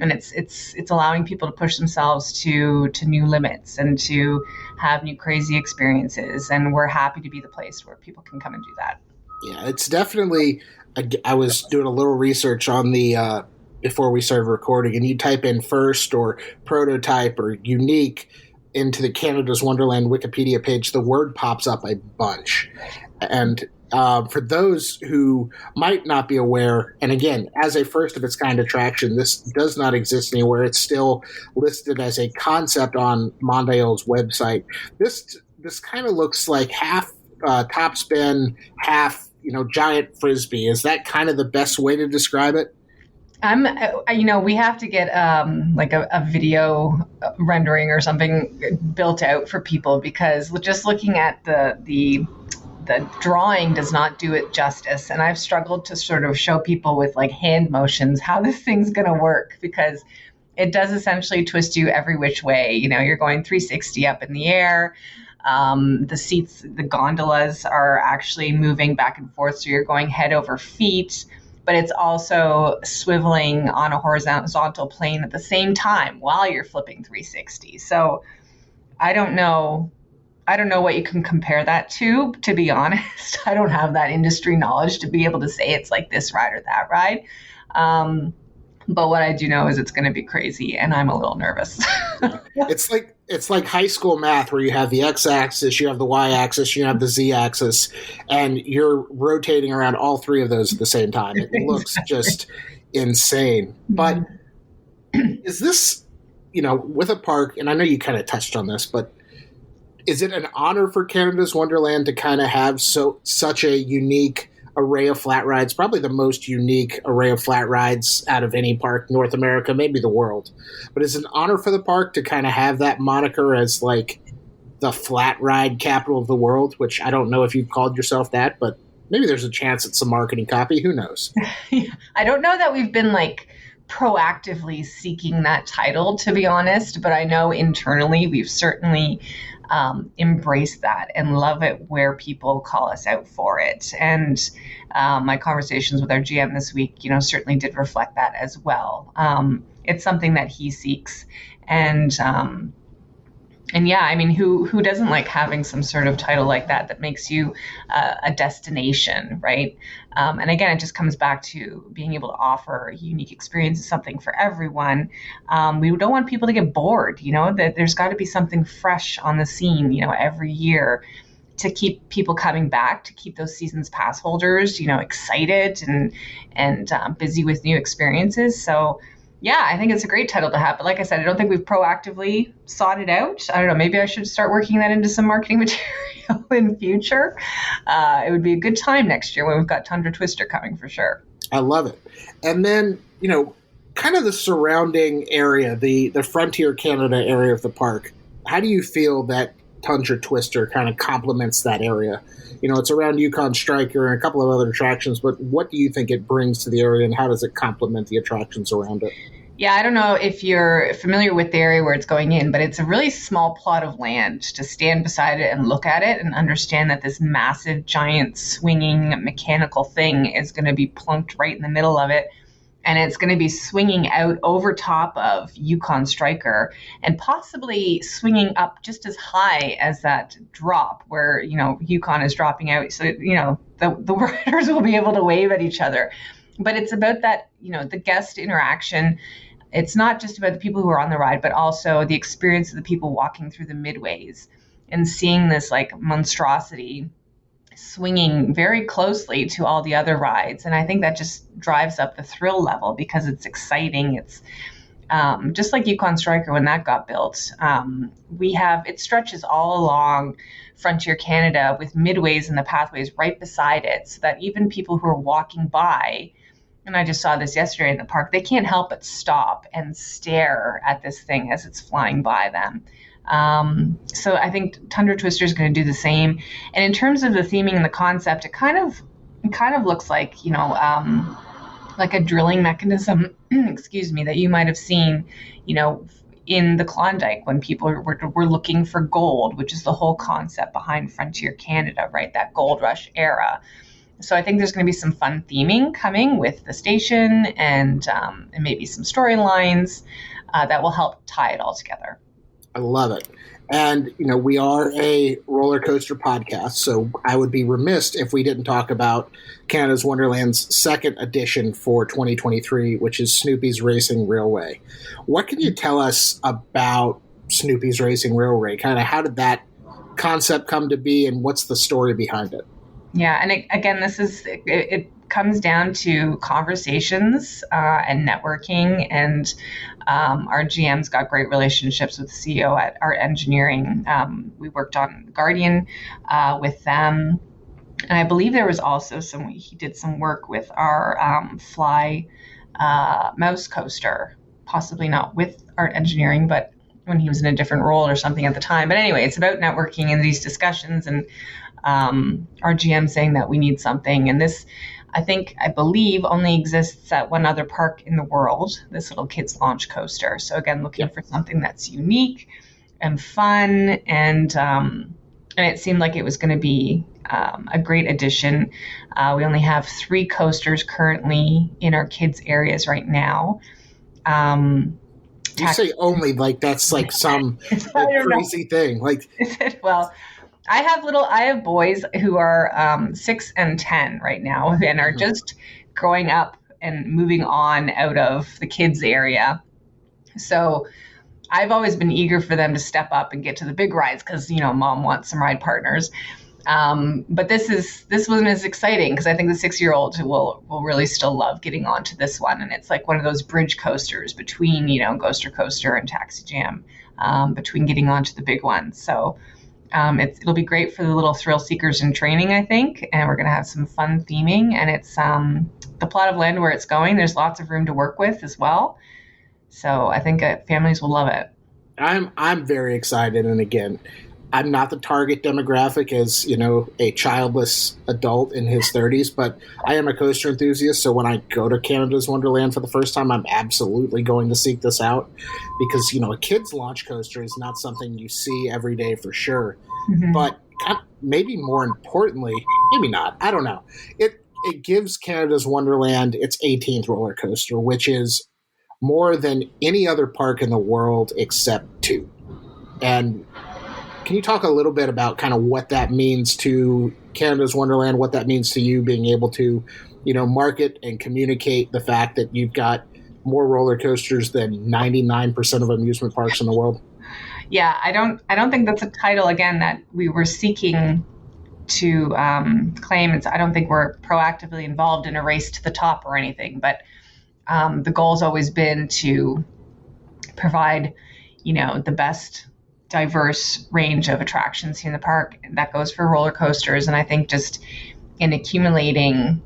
and it's allowing people to push themselves to new limits and to have new crazy experiences. And we're happy to be the place where people can come and do that. Yeah, it's definitely, I was doing a little research on the, before we started recording, and you type in first or prototype or unique into the Canada's Wonderland Wikipedia page, the word pops up a bunch. And for those who might not be aware, and again, as a first of its kind attraction, this does not exist anywhere. It's still listed as a concept on Mondial's website. This kind of looks like half top spin, half giant frisbee. Is that kind of the best way to describe it? We have to get like a video rendering or something built out for people because just looking at the drawing does not do it justice. And I've struggled to sort of show people with like hand motions how this thing's going to work because it does essentially twist you every which way. You're going 360 up in the air. The seats, the gondolas are actually moving back and forth. So you're going head over feet. But it's also swiveling on a horizontal plane at the same time while you're flipping 360. So I don't know what you can compare that to be honest. I don't have that industry knowledge to be able to say it's like this ride or that ride. But what I do know is it's going to be crazy, and I'm a little nervous. It's like high school math where you have the x-axis, you have the y-axis, you have the z-axis, and you're rotating around all 3 of those at the same time. It looks just insane. But is this, with a park, and I know you kind of touched on this, but is it an honor for Canada's Wonderland to kind of have such a unique array of flat rides, probably the most unique array of flat rides out of any park in North America, maybe the world. But it's an honor for the park to kind of have that moniker as like the flat ride capital of the world, which I don't know if you've called yourself that, but maybe there's a chance it's some marketing copy. Who knows? I don't know that we've been like proactively seeking that title, to be honest, but I know internally we've certainly embraced that and love it where people call us out for it. And my conversations with our GM this week, certainly did reflect that as well. It's something that he seeks. And yeah, I mean, who doesn't like having some sort of title like that makes you a destination, right? And again, it just comes back to being able to offer a unique experience, something for everyone. We don't want people to get bored, that there's got to be something fresh on the scene, every year to keep people coming back, to keep those seasons pass holders, excited and busy with new experiences. So yeah, I think it's a great title to have. But like I said, I don't think we've proactively sought it out. I don't know. Maybe I should start working that into some marketing material in future. It would be a good time next year when we've got Tundra Twister coming for sure. I love it. And then, kind of the surrounding area, the Frontier Canada area of the park. How do you feel that Tundra Twister kind of complements that area? It's around Yukon Striker and a couple of other attractions, but what do you think it brings to the area and how does it complement the attractions around it? Yeah, I don't know if you're familiar with the area where it's going in, but it's a really small plot of land to stand beside it and look at it and understand that this massive, giant, swinging mechanical thing is going to be plunked right in the middle of it. And it's going to be swinging out over top of Yukon Striker and possibly swinging up just as high as that drop where, Yukon is dropping out. So, the riders will be able to wave at each other. But it's about that, the guest interaction. It's not just about the people who are on the ride, but also the experience of the people walking through the midways and seeing this like monstrosity swinging very closely to all the other rides. And I think that just drives up the thrill level because it's exciting. It's just like Yukon Striker when that got built. It stretches all along Frontier Canada with midways and the pathways right beside it so that even people who are walking by, and I just saw this yesterday in the park, they can't help but stop and stare at this thing as it's flying by them. So I think Tundra Twister is going to do the same. And in terms of the theming and the concept, it kind of looks like, like a drilling mechanism, excuse me, that you might have seen, in the Klondike when people were looking for gold, which is the whole concept behind Frontier Canada, right? That gold rush era. So I think there's going to be some fun theming coming with the station and maybe some storylines that will help tie it all together. I love it. And, we are a roller coaster podcast, so I would be remiss if we didn't talk about Canada's Wonderland's second edition for 2023, which is Snoopy's Racing Railway. What can you tell us about Snoopy's Racing Railway? Kind of how did that concept come to be and what's the story behind it? Yeah, and again, it comes down to conversations and networking, and our GM's got great relationships with the CEO at Art Engineering. We worked on Guardian with them, and I believe there was also he did some work with our Fly Mouse coaster, possibly not with Art Engineering, but when he was in a different role or something at the time. But anyway, it's about networking in these discussions and our GM saying that we need something. And this, I believe, only exists at one other park in the world, this little kids launch coaster. So again, looking for something that's unique and fun. And it seemed like it was going to be a great addition. We only have 3 coasters currently in our kids' areas right now. You say only, like that's like some crazy thing. Like, well, I have boys who are 6 and 10 right now and are just growing up and moving on out of the kids area. So I've always been eager for them to step up and get to the big rides because, mom wants some ride partners. But this wasn't as exciting because I think the 6-year-old will really still love getting onto this one. And it's like one of those bridge coasters between, Ghoster Coaster and Taxi Jam, between getting onto the big ones. So It'll be great for the little thrill seekers in training, I think, and we're going to have some fun theming. And it's the plot of land where it's going. There's lots of room to work with as well. So I think families will love it. I'm very excited, and again, I'm not the target demographic as, a childless adult in his 30s, but I am a coaster enthusiast, so when I go to Canada's Wonderland for the first time, I'm absolutely going to seek this out because, a kid's launch coaster is not something you see every day for sure. Mm-hmm. But maybe more importantly, maybe not, I don't know. It gives Canada's Wonderland its 18th roller coaster, which is more than any other park in the world except 2. And can you talk a little bit about kind of what that means to Canada's Wonderland, what that means to you being able to, market and communicate the fact that you've got more roller coasters than 99% of amusement parks in the world? Yeah, I don't think that's a title, again, that we were seeking to claim. I don't think we're proactively involved in a race to the top or anything, but the goal's always been to provide, the best diverse range of attractions here in the park. That goes for roller coasters. And I think just in accumulating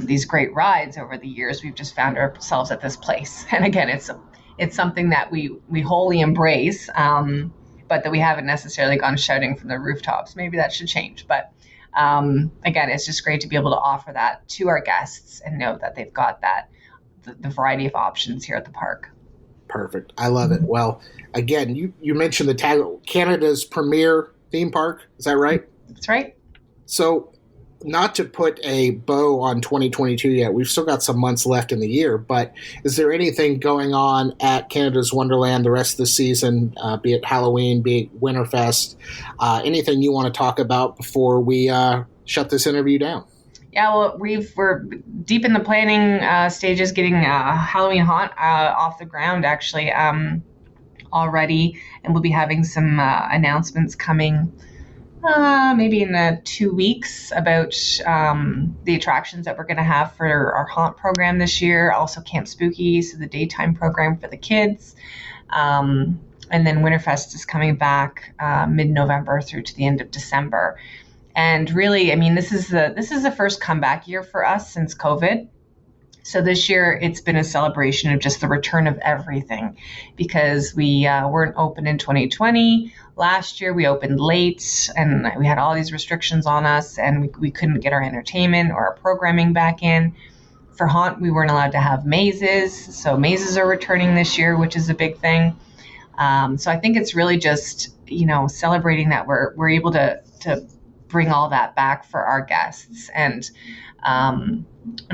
these great rides over the years, we've just found ourselves at this place. And again, it's something that we wholly embrace, but that we haven't necessarily gone shouting from the rooftops. Maybe that should change. But again, it's just great to be able to offer that to our guests and know that they've got the variety of options here at the park. Perfect. I love it. Well, again, you mentioned the tag, Canada's premier theme park. Is that right? That's right. So not to put a bow on 2022 yet, we've still got some months left in the year, but is there anything going on at Canada's Wonderland the rest of the season, be it Halloween, be it Winterfest, anything you want to talk about before we shut this interview down? Yeah, well, we're deep in the planning stages, getting Halloween Haunt off the ground, actually, already. And we'll be having some announcements coming maybe in 2 weeks about the attractions that we're going to have for our Haunt program this year. Also Camp Spooky, so the daytime program for the kids. And then Winterfest is coming back mid-November through to the end of December. And really, I mean, this is the first comeback year for us since COVID. So this year, it's been a celebration of just the return of everything, because we weren't open in 2020. Last year, we opened late, and we had all these restrictions on us, and we couldn't get our entertainment or our programming back in. For Haunt, we weren't allowed to have mazes, so mazes are returning this year, which is a big thing. So I think it's really just, celebrating that we're able to bring all that back for our guests, and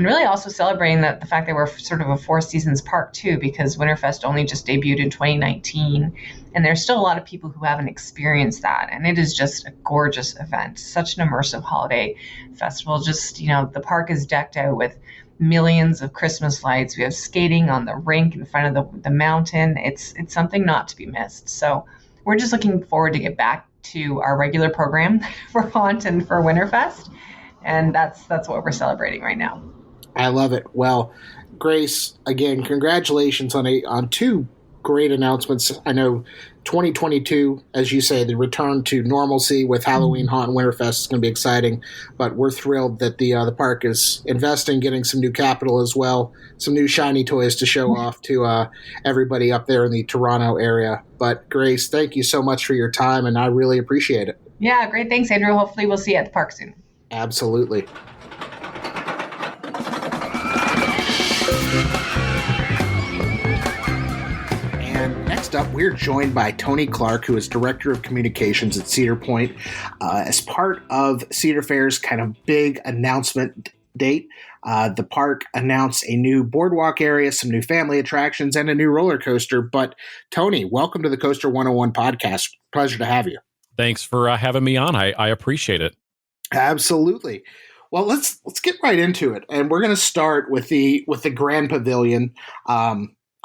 really also celebrating the fact that we're sort of a 4 seasons park too, because Winterfest only just debuted in 2019, and there's still a lot of people who haven't experienced that, and it is just a gorgeous event, such an immersive holiday festival. Just, the park is decked out with millions of Christmas lights. We have skating on the rink in front of the mountain. It's something not to be missed. So we're just looking forward to get back to our regular program for Haunt and for Winterfest. And that's what we're celebrating right now. I love it. Well, Grace, again, congratulations on 2 great announcements. I know 2022, as you say, the return to normalcy with Halloween Haunt and Winterfest is going to be exciting, but we're thrilled that the park is investing, getting some new capital as well, some new shiny toys to show off to everybody up there in the Toronto area. But Grace, thank you so much for your time, and I really appreciate it. Yeah, great. Thanks, Andrew. Hopefully we'll see you at the park soon. Absolutely. Next up, we're joined by Tony Clark, who is Director of Communications at Cedar Point. As part of Cedar Fair's kind of big announcement date, the park announced a new boardwalk area, some new family attractions, and a new roller coaster. But Tony, welcome to the Coaster101 podcast. Pleasure to have you. Thanks for having me on. I appreciate it. Absolutely. Well, let's get right into it, and we're going to start with the Grand Pavilion.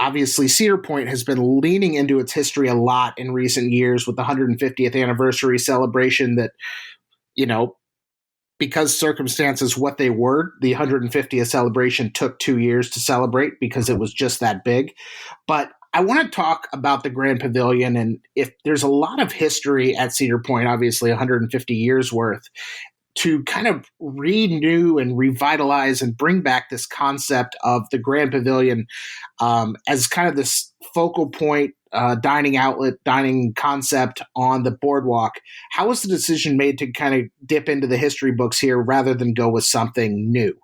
Obviously, Cedar Point has been leaning into its history a lot in recent years with the 150th anniversary celebration that, because circumstances what they were, the 150th celebration took 2 years to celebrate because it was just that big. But I want to talk about the Grand Pavilion, and if there's a lot of history at Cedar Point, obviously 150 years worth, to kind of renew and revitalize and bring back this concept of the Grand Pavilion as kind of this focal point, dining outlet, dining concept on the boardwalk. How was the decision made to kind of dip into the history books here rather than go with something new?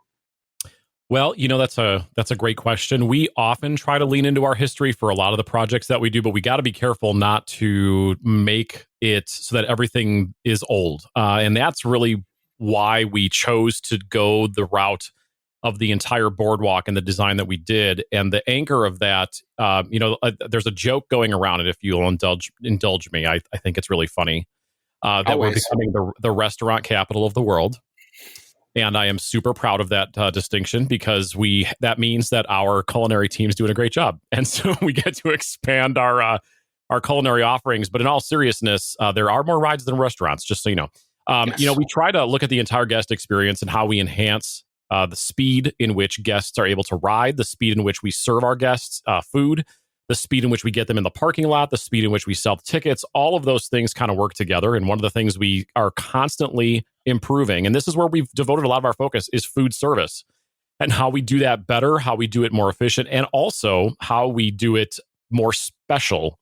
Well, that's a great question. We often try to lean into our history for a lot of the projects that we do, but we got to be careful not to make it so that everything is old. And that's really why we chose to go the route of the entire boardwalk and the design that we did. And the anchor of that, there's a joke going around, and if you'll indulge me, I think it's really funny that Always. we're becoming the restaurant capital of the world. And I am super proud of that distinction, because that means that our culinary team is doing a great job. And so we get to expand our culinary offerings. But in all seriousness, there are more rides than restaurants, just so you know. Yes. We try to look at the entire guest experience and how we enhance the speed in which guests are able to ride, the speed in which we serve our guests food, the speed in which we get them in the parking lot, the speed in which we sell tickets. All of those things kind of work together. And one of the things we are constantly improving, and this is where we've devoted a lot of our focus, is food service and how we do that better, how we do it more efficient, and also how we do it more special.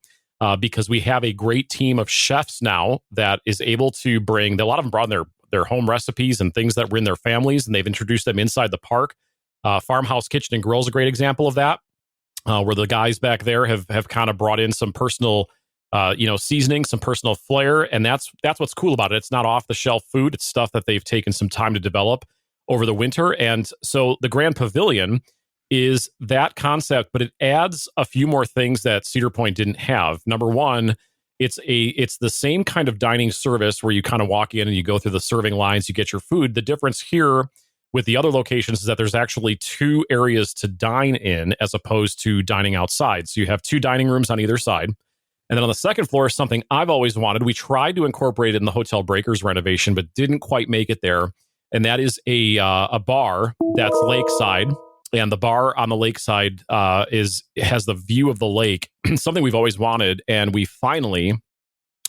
Because we have a great team of chefs now that is able to bring, a lot of them brought their home recipes and things that were in their families, and they've introduced them inside the park. Farmhouse Kitchen and Grill is a great example of that, where the guys back there have kind of brought in some personal seasoning, some personal flair. And that's what's cool about it. It's not off the shelf food. It's stuff that they've taken some time to develop over the winter. And so the Grand Pavilion is that concept, but it adds a few more things that Cedar Point didn't have. Number one, it's the same kind of dining service where you kind of walk in and you go through the serving lines, you get your food. The difference here with the other locations is that there's actually 2 areas to dine in as opposed to dining outside. So you have 2 dining rooms on either side. And then on the second floor is something I've always wanted. We tried to incorporate it in the Hotel Breakers renovation, but didn't quite make it there. And that is a bar that's lakeside. And the bar on the lakeside has the view of the lake, something we've always wanted. And we finally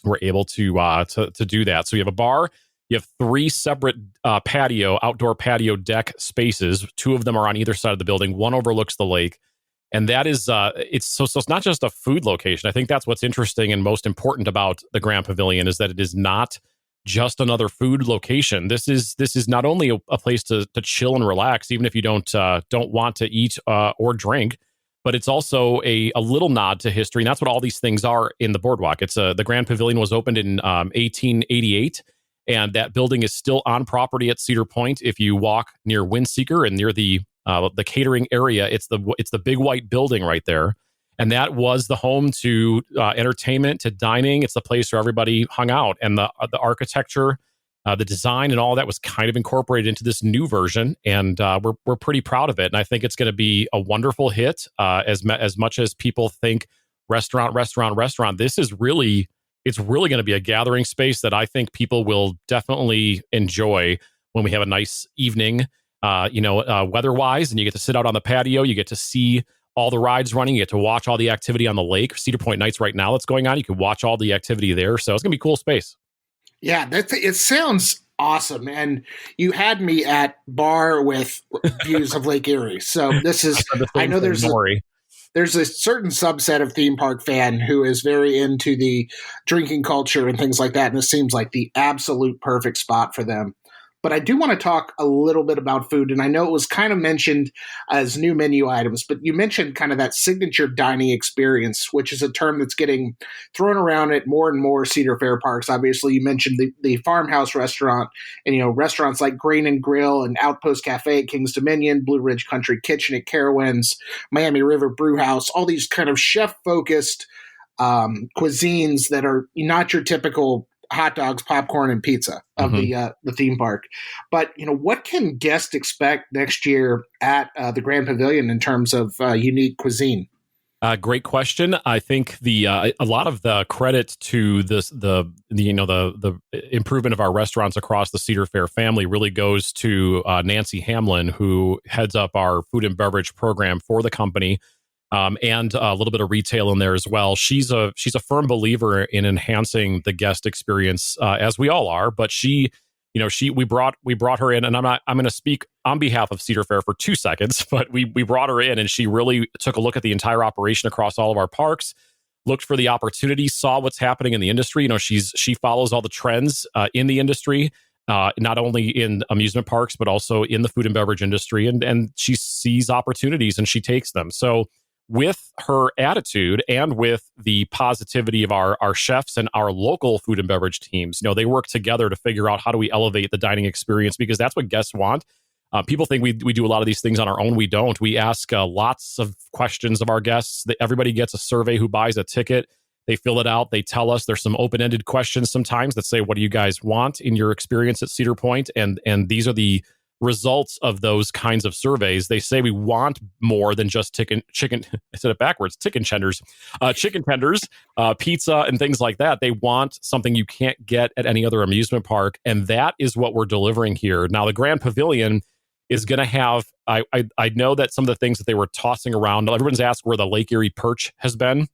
were able to do that. So you have a bar, you have 3 separate outdoor patio deck spaces. 2 of them are on either side of the building. One overlooks the lake. And that is, so it's not just a food location. I think that's what's interesting and most important about the Grand Pavilion, is that it is not just another food location. This is not only a place to chill and relax, even if you don't want to eat or drink, but it's also a little nod to history. And that's what all these things are in the boardwalk. It's the Grand Pavilion was opened in 1888, and that building is still on property at Cedar Point. If you walk near Windseeker and near the catering area, it's the big white building right there. And that was the home to entertainment, to dining. It's the place where everybody hung out. And the architecture, the design, and all that was kind of incorporated into this new version. And we're pretty proud of it. And I think it's going to be a wonderful hit. As much as people think restaurant, this is really going to be a gathering space that I think people will definitely enjoy when we have a nice evening, weather-wise, and you get to sit out on the patio, you get to see all the rides running, you get to watch all the activity on the lake. Cedar Point Nights right now that's going on, you can watch all the activity there. So it's going to be a cool space. Yeah, it sounds awesome. And you had me at bar with views of Lake Erie. So this is, I know there's a certain subset of theme park fan who is very into the drinking culture and things like that. And this seems like the absolute perfect spot for them. But I do want to talk a little bit about food. And I know it was kind of mentioned as new menu items, but you mentioned kind of that signature dining experience, which is a term that's getting thrown around at more and more Cedar Fair parks. Obviously, you mentioned the farmhouse restaurant and, restaurants like Grain and Grill and Outpost Cafe at King's Dominion, Blue Ridge Country Kitchen at Carowinds, Miami River Brew House, all these kind of chef-focused cuisines that are not your typical hot dogs, popcorn, and pizza of the theme park. But, what can guests expect next year at the Grand Pavilion in terms of unique cuisine? Great question. I think a lot of the credit to the improvement of our restaurants across the Cedar Fair family really goes to Nancy Hamlin, who heads up our food and beverage program for the company. and a little bit of retail in there as well. She's a firm believer in enhancing the guest experience, as we all are. But we brought her in, and I'm going to speak on behalf of Cedar Fair for 2 seconds, but we brought her in, and she really took a look at the entire operation across all of our parks, looked for the opportunity, saw what's happening in the industry. She follows all the trends in the industry, not only in amusement parks, but also in the food and beverage industry. And she sees opportunities and she takes them. So with her attitude and with the positivity of our chefs and our local food and beverage teams, they work together to figure out how do we elevate the dining experience, because that's what guests want. People think we do a lot of these things on our own. We don't. We ask lots of questions of our guests. Everybody gets a survey who buys a ticket. They fill it out. They tell us. There's some open-ended questions sometimes that say, what do you guys want in your experience at Cedar Point? And these are the results of those kinds of surveys. They say we want more than just chicken. I said it backwards. Chicken tenders, pizza, and things like that. They want something you can't get at any other amusement park, and that is what we're delivering here. Now, the Grand Pavilion is going to have, I know that some of the things that they were tossing around, everyone's asked where the Lake Erie Perch has been.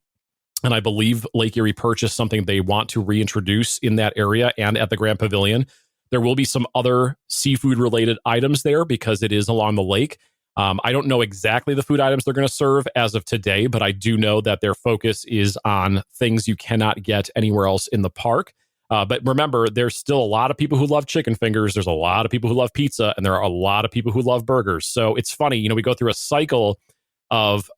And I believe Lake Erie Perch is something they want to reintroduce in that area and at the Grand Pavilion. There will be some other seafood related items there because it is along the lake. I don't know exactly the food items they're going to serve as of today, but I do know that their focus is on things you cannot get anywhere else in the park. But remember, there's still a lot of people who love chicken fingers. There's a lot of people who love pizza, and there are a lot of people who love burgers. So it's funny, we go through a cycle of,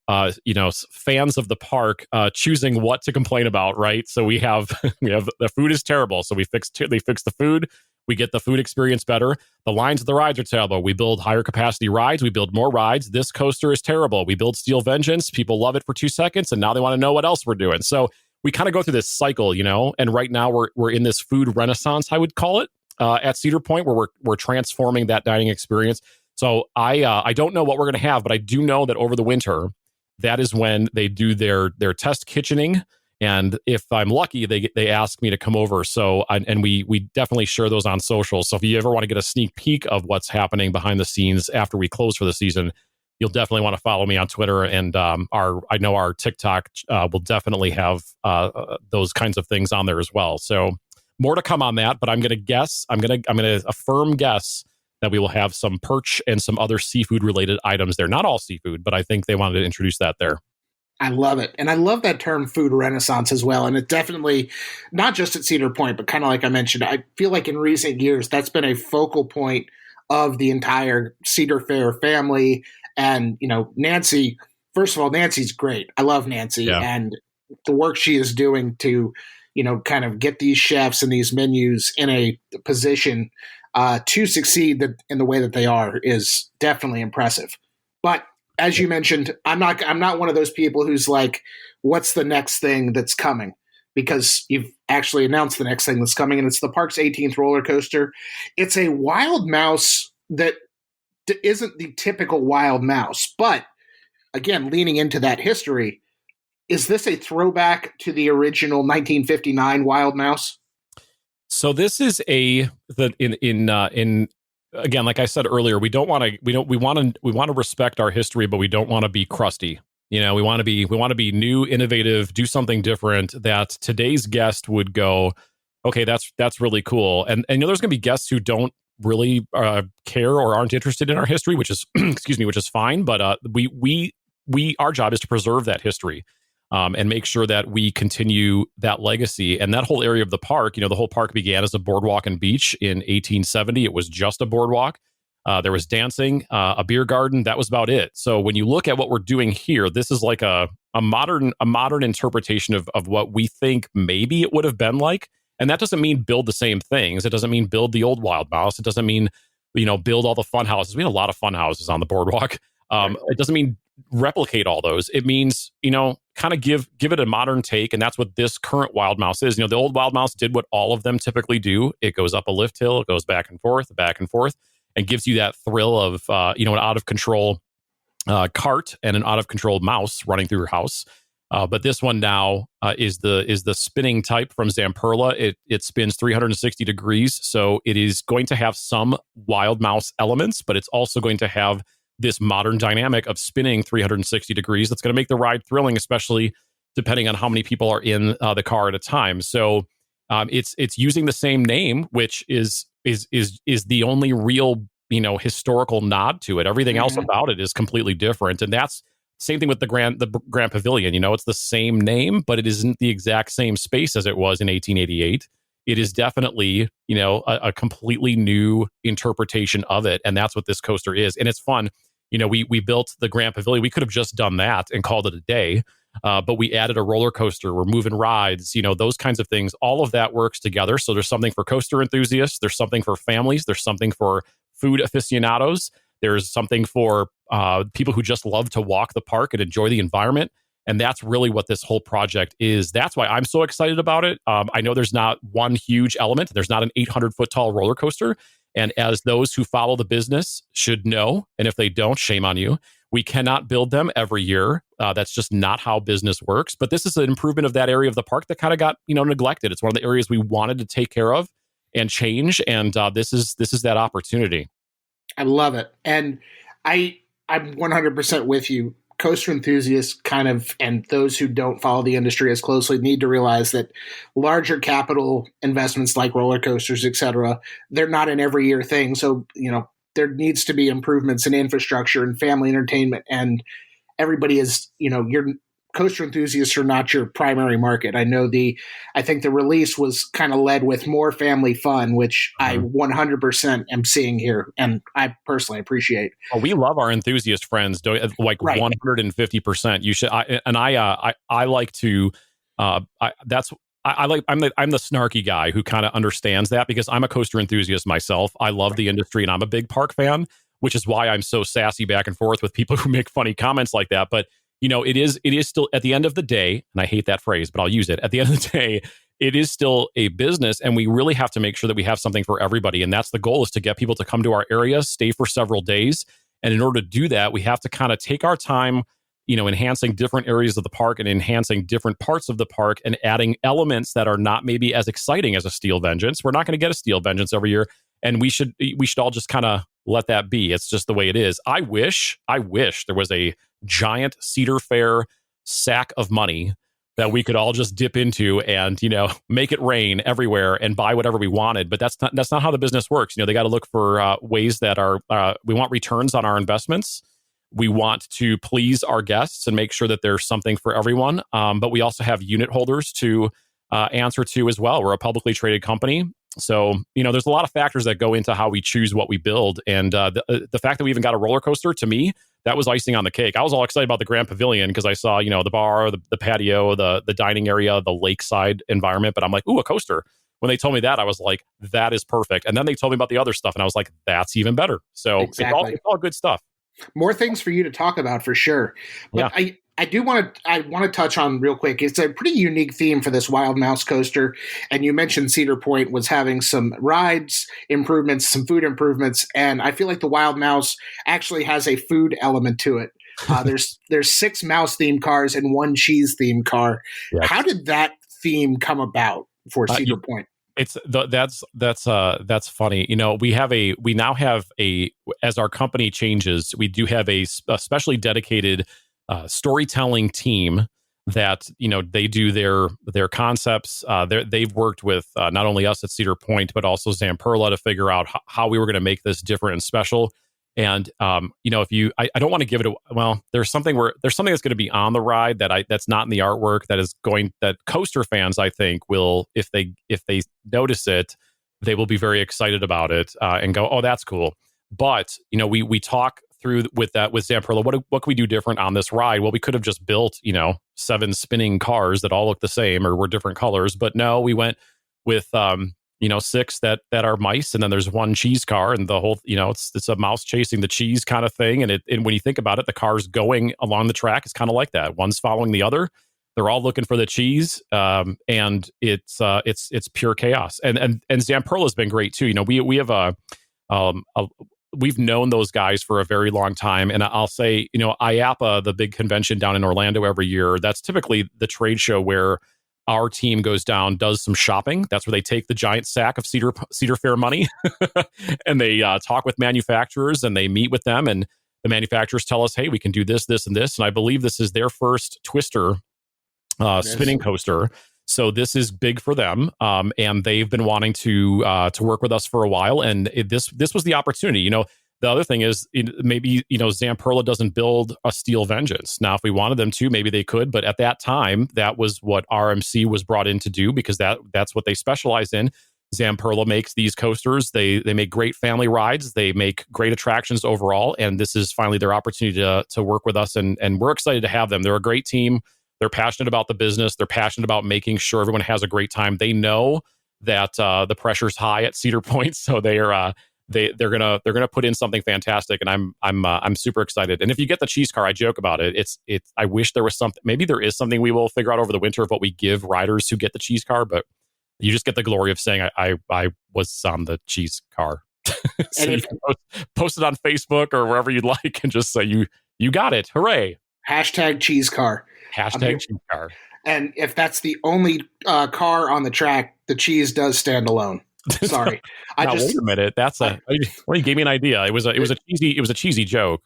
fans of the park choosing what to complain about, right? So we have the food is terrible. So they fix the food. We get the food experience better. The lines of the rides are terrible. We build higher capacity rides. We build more rides. This coaster is terrible. We build Steel Vengeance. People love it for 2 seconds, and now they want to know what else we're doing. So we kind of go through this cycle, and right now we're in this food renaissance, I would call it, at Cedar Point, where we're transforming that dining experience. So I don't know what we're going to have, but I do know that over the winter, that is when they do their test kitchening. And if I'm lucky, they ask me to come over. So we definitely share those on social. So if you ever want to get a sneak peek of what's happening behind the scenes after we close for the season, you'll definitely want to follow me on Twitter, and I know our TikTok will definitely have those kinds of things on there as well. So more to come on that, but I'm going to affirm guess that we will have some perch and some other seafood related items there. Not all seafood, but I think they wanted to introduce that there. I love it. And I love that term food renaissance as well. And it definitely, not just at Cedar Point, but kind of like I mentioned, I feel like in recent years, that's been a focal point of the entire Cedar Fair family. And, Nancy, first of all, Nancy's great. I love Nancy and the work she is doing to, kind of get these chefs and these menus in a position to succeed in the way that they are is definitely impressive. But as you mentioned, I'm not one of those people who's like, what's the next thing that's coming? Because you've actually announced the next thing that's coming, and it's the park's 18th roller coaster. It's a Wild Mouse that isn't the typical Wild Mouse, but again, leaning into that history, is this a throwback to the original 1959 Wild Mouse? So this is again, like I said earlier, we want to respect our history, but we don't want to be crusty. We want to be new, innovative, do something different that today's guest would go, okay, that's really cool. And there's going to be guests who don't really care or aren't interested in our history, which is which is fine. But our job is to preserve that history. And make sure that we continue that legacy. And that whole area of the park, the whole park began as a boardwalk and beach in 1870. It was just a boardwalk. There was dancing, a beer garden. That was about it. So when you look at what we're doing here, this is like a modern interpretation of what we think maybe it would have been like. And that doesn't mean build the same things. It doesn't mean build the old Wild Mouse. It doesn't mean, build all the fun houses. We had a lot of fun houses on the boardwalk. It doesn't mean replicate all those. It means, kind of give it a modern take. And that's what this current Wild Mouse is. The old Wild Mouse did what all of them typically do. It goes up a lift hill, it goes back and forth, and gives you that thrill of, an out of control cart and an out of control mouse running through your house. But this one now is the spinning type from Zamperla. It spins 360 degrees. So it is going to have some Wild Mouse elements, but it's also going to have this modern dynamic of spinning 360 degrees that's going to make the ride thrilling, especially depending on how many people are in the car at a time. So it's using the same name, which is the only real historical nod to it. Everything else about it is completely different, and that's same thing with the Grand Pavilion. It's the same name, but it isn't the exact same space as it was in 1888. It is definitely a completely new interpretation of it, and that's what this coaster is. And it's fun. We built the Grand Pavilion. We could have just done that and called it a day. But we added a roller coaster. We're moving rides, those kinds of things. All of that works together. So there's something for coaster enthusiasts. There's something for families. There's something for food aficionados. There's something for people who just love to walk the park and enjoy the environment. And that's really what this whole project is. That's why I'm so excited about it. I know there's not one huge element. There's not an 800-foot tall roller coaster. And as those who follow the business should know, and if they don't, shame on you, we cannot build them every year. That's just not how business works. But this is an improvement of that area of the park that kind of got neglected. It's one of the areas we wanted to take care of and change. And this is that opportunity. I love it. And I'm 100% with you. Coaster enthusiasts and those who don't follow the industry as closely need to realize that larger capital investments like roller coasters, et cetera, they're not an every year thing. So, there needs to be improvements in infrastructure and family entertainment. And everybody is, your coaster enthusiasts are not your primary market. I think the release was kind of led with more family fun, which I 100% am seeing here. And I personally appreciate. Oh, we love our enthusiast friends, like right. 150%. You should. I like to, I'm the snarky guy who kind of understands that because I'm a coaster enthusiast myself. I love the industry and I'm a big park fan, which is why I'm so sassy back and forth with people who make funny comments like that. But it is still at the end of the day, and I hate that phrase, but I'll use it. At the end of the day, it is still a business, and we really have to make sure that we have something for everybody. And that's the goal, is to get people to come to our area, stay for several days. And in order to do that, we have to kind of take our time, enhancing different areas of the park and enhancing different parts of the park and adding elements that are not maybe as exciting as a Steel Vengeance. We're not going to get a Steel Vengeance every year, and we should all just kind of let that be. It's just the way it is. I wish there was a giant Cedar Fair sack of money that we could all just dip into and, make it rain everywhere and buy whatever we wanted. But that's not how the business works. They got to look for ways that are, we want returns on our investments. We want to please our guests and make sure that there's something for everyone. But we also have unit holders to answer to as well. We're a publicly traded company. So, there's a lot of factors that go into how we choose what we build. And the fact that we even got a roller coaster, to me, that was icing on the cake. I was all excited about the Grand Pavilion because I saw, the bar, the patio, the dining area, the lakeside environment. But I'm like, ooh, a coaster. When they told me that, I was like, that is perfect. And then they told me about the other stuff, and I was like, that's even better. So exactly. It's all good stuff. More things for you to talk about for sure. But yeah. I want to touch on real quick. It's a pretty unique theme for this Wild Mouse coaster. And you mentioned Cedar Point was having some rides improvements, some food improvements. And I feel like the Wild Mouse actually has a food element to it. There's 6 mouse themed cars and 1 cheese themed car. Yes. How did that theme come about for Cedar Point? That's funny. We now have as our company changes, we do have a specially dedicated storytelling team that they do their concepts. They've worked with not only us at Cedar Point but also Zamperla to figure out how we were going to make this different and special. And I don't want to give it there's something that's going to be on the ride that's not in the artwork that coaster fans, I think, will, if they notice it, they will be very excited about it and go, oh, that's cool. But we talk through with Zamperla, what can we do different on this ride? Well, we could have just built 7 spinning cars that all look the same or were different colors, but no, we went with 6 that are mice, and then there's 1 cheese car, and the whole it's a mouse chasing the cheese kind of thing. And when you think about it, the cars going along the track is kind of like that. One's following the other. They're all looking for the cheese, and it's pure chaos. And Zamperla has been great too. We have we've known those guys for a very long time. And I'll say, IAAPA, the big convention down in Orlando every year, that's typically the trade show where our team goes down, does some shopping. That's where they take the giant sack of Cedar Fair money and they talk with manufacturers and they meet with them. And the manufacturers tell us, hey, we can do this, this, and this. And I believe this is their first twister spinning coaster. So this is big for them, and they've been wanting to work with us for a while. And this was the opportunity. You know, the other thing is maybe Zamperla doesn't build a Steel Vengeance. Now, if we wanted them to, maybe they could. But at that time, that was what RMC was brought in to do, because that's what they specialize in. Zamperla makes these coasters. They make great family rides. They make great attractions overall. And this is finally their opportunity to work with us. And we're excited to have them. They're a great team. They're passionate about the business. They're passionate about making sure everyone has a great time. They know that the pressure's high at Cedar Point, so they're gonna put in something fantastic, and I'm super excited. And if you get the cheese car, I joke about it. It's I wish there was something. Maybe there is something we will figure out over the winter of what we give riders who get the cheese car, but you just get the glory of saying I was on the cheese car. So you can post it on Facebook or wherever you'd like, and just say you got it. Hooray! Hashtag cheese car. Hashtag cheese car. And if that's the only car on the track, the cheese does stand alone. Sorry, wait a minute. You gave me an idea. It was a cheesy joke.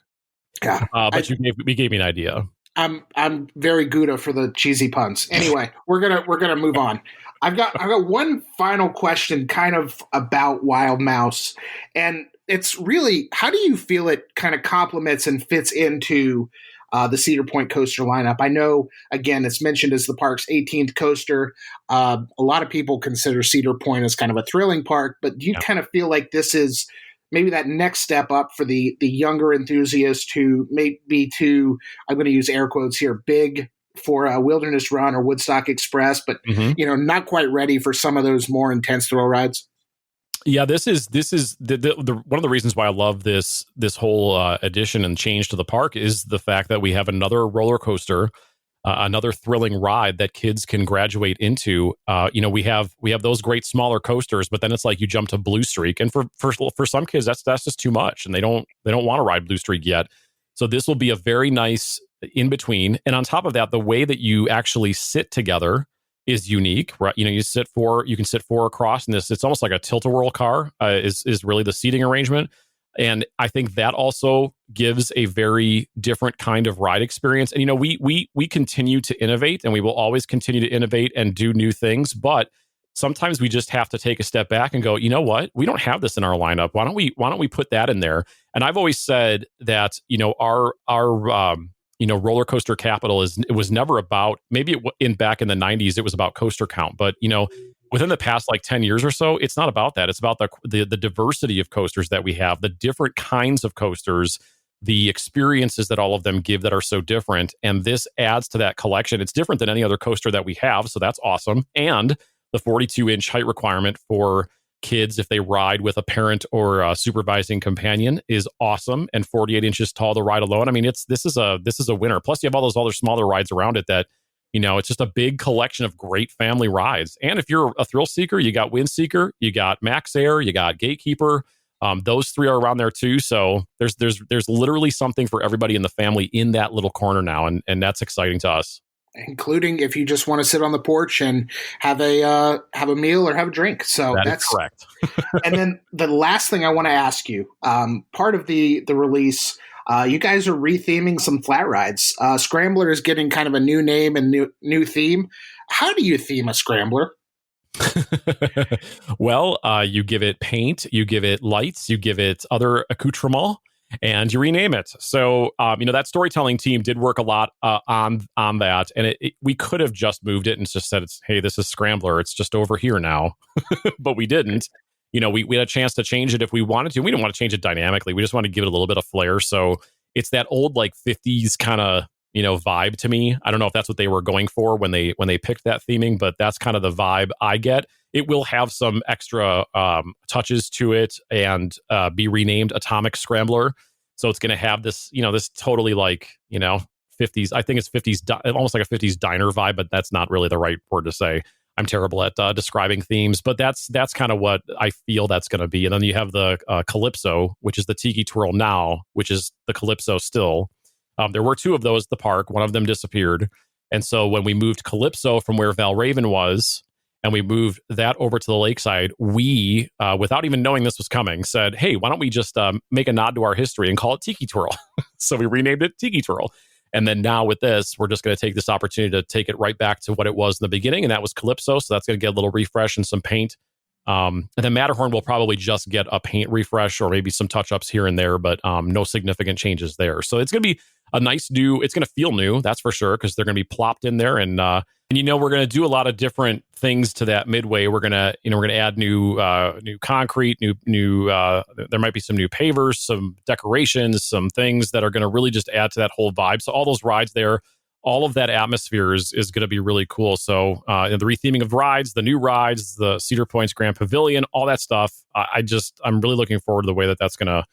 Yeah, but you gave me an idea. I'm very Gouda for the cheesy puns. Anyway, we're gonna move on. I've got one final question, kind of about Wild Mouse, and it's really, how do you feel it kind of complements and fits into the Cedar Point coaster lineup? I know, again, it's mentioned as the park's 18th coaster. A lot of people consider Cedar Point as kind of a thrilling park, but do you kind of feel like this is maybe that next step up for the younger enthusiast who may be too, I'm going to use air quotes here, big for a Wilderness Run or Woodstock Express, but not quite ready for some of those more intense thrill rides? Yeah, this is the one of the reasons why I love this whole addition and change to the park is the fact that we have another roller coaster, another thrilling ride that kids can graduate into. We have those great smaller coasters, but then it's like you jump to Blue Streak, and for some kids that's just too much, and they don't want to ride Blue Streak yet. So this will be a very nice in between. And on top of that, the way that you actually sit together is unique, right? You can sit four across, and it's almost like a tilt-a-whirl car is really the seating arrangement. And I think that also gives a very different kind of ride experience. And we continue to innovate, and we will always continue to innovate and do new things. But sometimes we just have to take a step back and go, you know what? We don't have this in our lineup. Why don't we put that in there? And I've always said that our roller coaster capital it was never about, maybe back in the 90s it was about coaster count, but within the past 10 years or so, it's not about that. It's about the diversity of coasters that we have, the different kinds of coasters, the experiences that all of them give that are so different. And this adds to that collection. It's different than any other coaster that we have, so that's awesome. And the 42-inch height requirement for kids if they ride with a parent or a supervising companion is awesome, and 48 inches tall to ride alone. I mean, this is a winner. Plus, you have all those other smaller rides around it that it's just a big collection of great family rides. And if you're a thrill seeker, you got Windseeker, you got Max Air, you got Gatekeeper. Those three are around there too. So there's literally something for everybody in the family in that little corner now, and that's exciting to us. Including if you just want to sit on the porch and have a meal or have a drink. So that's correct. And then the last thing I want to ask you, part of the release, you guys are retheming some flat rides. Scrambler is getting kind of a new name and new theme. How do you theme a Scrambler? Well, you give it paint, you give it lights, you give it other accoutrements, and you rename it. So, that storytelling team did work a lot on that. And we could have just moved it and just said, hey, this is Scrambler. It's just over here now. But we didn't. We had a chance to change it if we wanted to. We didn't want to change it dynamically. We just wanted to give it a little bit of flair. So it's that old 50s kind of, vibe to me. I don't know if that's what they were going for when they picked that theming, but that's kind of the vibe I get. It will have some extra touches to it and be renamed Atomic Scrambler. So it's going to have this, this totally 50s. I think it's 50s, almost like a 50s diner vibe, but that's not really the right word to say. I'm terrible at describing themes, but that's kind of what I feel that's going to be. And then you have the Calypso, which is the Tiki Twirl now, which is the Calypso still. There were two of those at the park. One of them disappeared. And so when we moved Calypso from where Valraven was, and we moved that over to the lakeside, we, without even knowing this was coming, said, hey, why don't we just make a nod to our history and call it Tiki Twirl? So we renamed it Tiki Twirl. And then now with this, we're just going to take this opportunity to take it right back to what it was in the beginning, and that was Calypso. So that's going to get a little refresh and some paint. And then Matterhorn will probably just get a paint refresh or maybe some touch-ups here and there, but no significant changes there. So it's going to be a nice new, it's going to feel new, that's for sure, because they're going to be plopped in there. And we're going to do a lot of different things to that midway. We're going to, we're going to add new concrete, there might be some new pavers, some decorations, some things that are going to really just add to that whole vibe. So all those rides there, all of that atmosphere is going to be really cool. So the retheming of rides, the new rides, the Cedar Point's Grand Pavilion, all that stuff. I'm really looking forward to the way that that's going to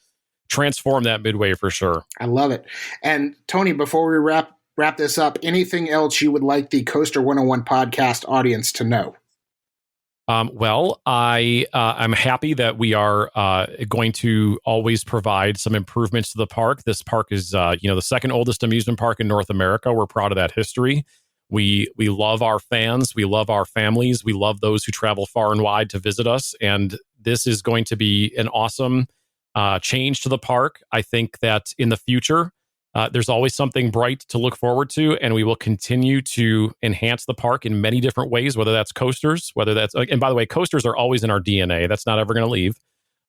transform that midway for sure. I love it. And Tony, before we wrap this up, anything else you would like the Coaster 101 podcast audience to know? I'm happy that we are going to always provide some improvements to the park. This park is, the second oldest amusement park in North America. We're proud of that history. We love our fans. We love our families. We love those who travel far and wide to visit us. And this is going to be an awesome change to the park. I think that in the future, there's always something bright to look forward to, and we will continue to enhance the park in many different ways, whether that's coasters, and by the way, coasters are always in our DNA. That's not ever going to leave.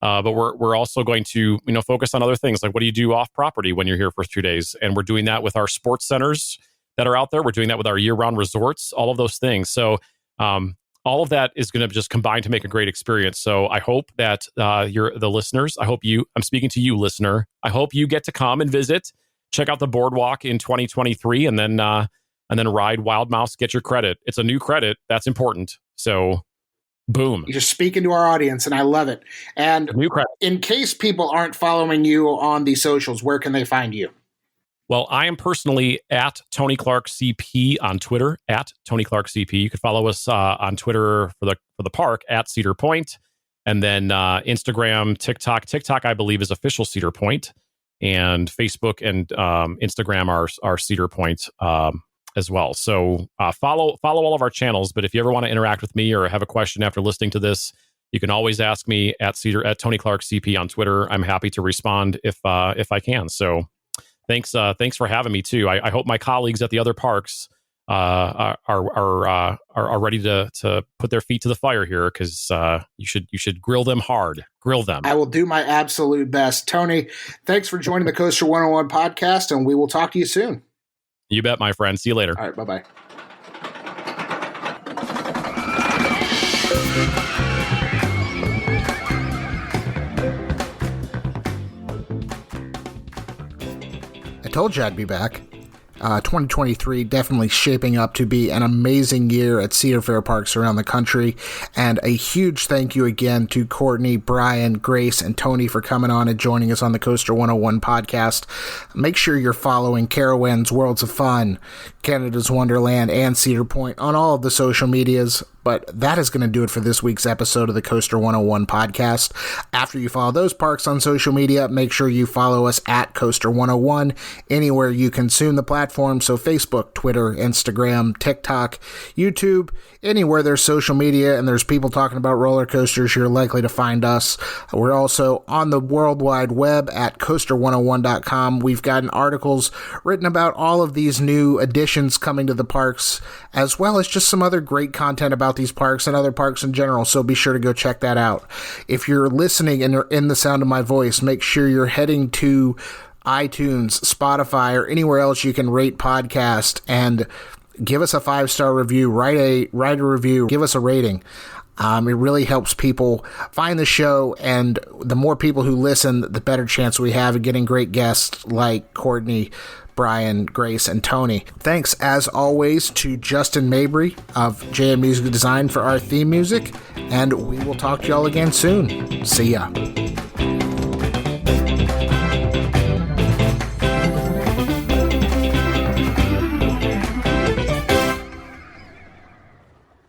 But we're also going to, focus on other things, like what do you do off property when you're here for 2 days? And we're doing that with our sports centers that are out there. We're doing that with our year-round resorts, all of those things. So all of that is going to just combine to make a great experience. So I hope that the listeners, I'm speaking to you, listener. I hope you get to come and visit. Check out the boardwalk in 2023 and then ride Wild Mouse, get your credit. It's a new credit. That's important. So boom. You're speaking to our audience and I love it. And new credit. In case people aren't following you on the socials, where can they find you? Well, I am personally at Tony Clark CP on Twitter, at Tony Clark CP. You can follow us on Twitter for the park at Cedar Point, and then Instagram, TikTok, I believe is official Cedar Point. And Facebook and Instagram are Cedar Point as well. So follow all of our channels. But if you ever want to interact with me or have a question after listening to this, you can always ask me at Tony Clark CP on Twitter. I'm happy to respond if I can. So thanks for having me too. I hope my colleagues at the other parks are ready to put their feet to the fire here, because you should grill them hard. Grill them. I will do my absolute best. Tony, thanks for joining the Coaster 101 podcast, and we will talk to you soon. You bet, my friend. See you later. All right, bye-bye. I told you I'd be back. 2023 definitely shaping up to be an amazing year at Cedar Fair parks around the country. And a huge thank you again to Courtney, Brian, Grace, and Tony for coming on and joining us on the Coaster 101 podcast. Make sure you're following Carowinds, Worlds of Fun, Canada's Wonderland, and Cedar Point on all of the social medias. But that is going to do it for this week's episode of the Coaster 101 podcast. After you follow those parks on social media, make sure you follow us at Coaster 101 anywhere you consume the platform. So Facebook, Twitter, Instagram, TikTok, YouTube, anywhere there's social media and there's people talking about roller coasters, you're likely to find us. We're also on the World Wide Web at coaster101.com. We've gotten articles written about all of these new additions coming to the parks, as well as just some other great content about these parks and other parks in general, so be sure to go check that out. If you're listening and you're in the sound of my voice, make sure you're heading to iTunes, Spotify, or anywhere else you can rate podcast and give us a 5-star review, write a review, give us a rating. It really helps people find the show, and the more people who listen, the better chance we have of getting great guests like Courtney, Brian, Grace, and Tony. Thanks, as always, to Justin Mabry of JM Music Design for our theme music, and we will talk to y'all again soon. See ya.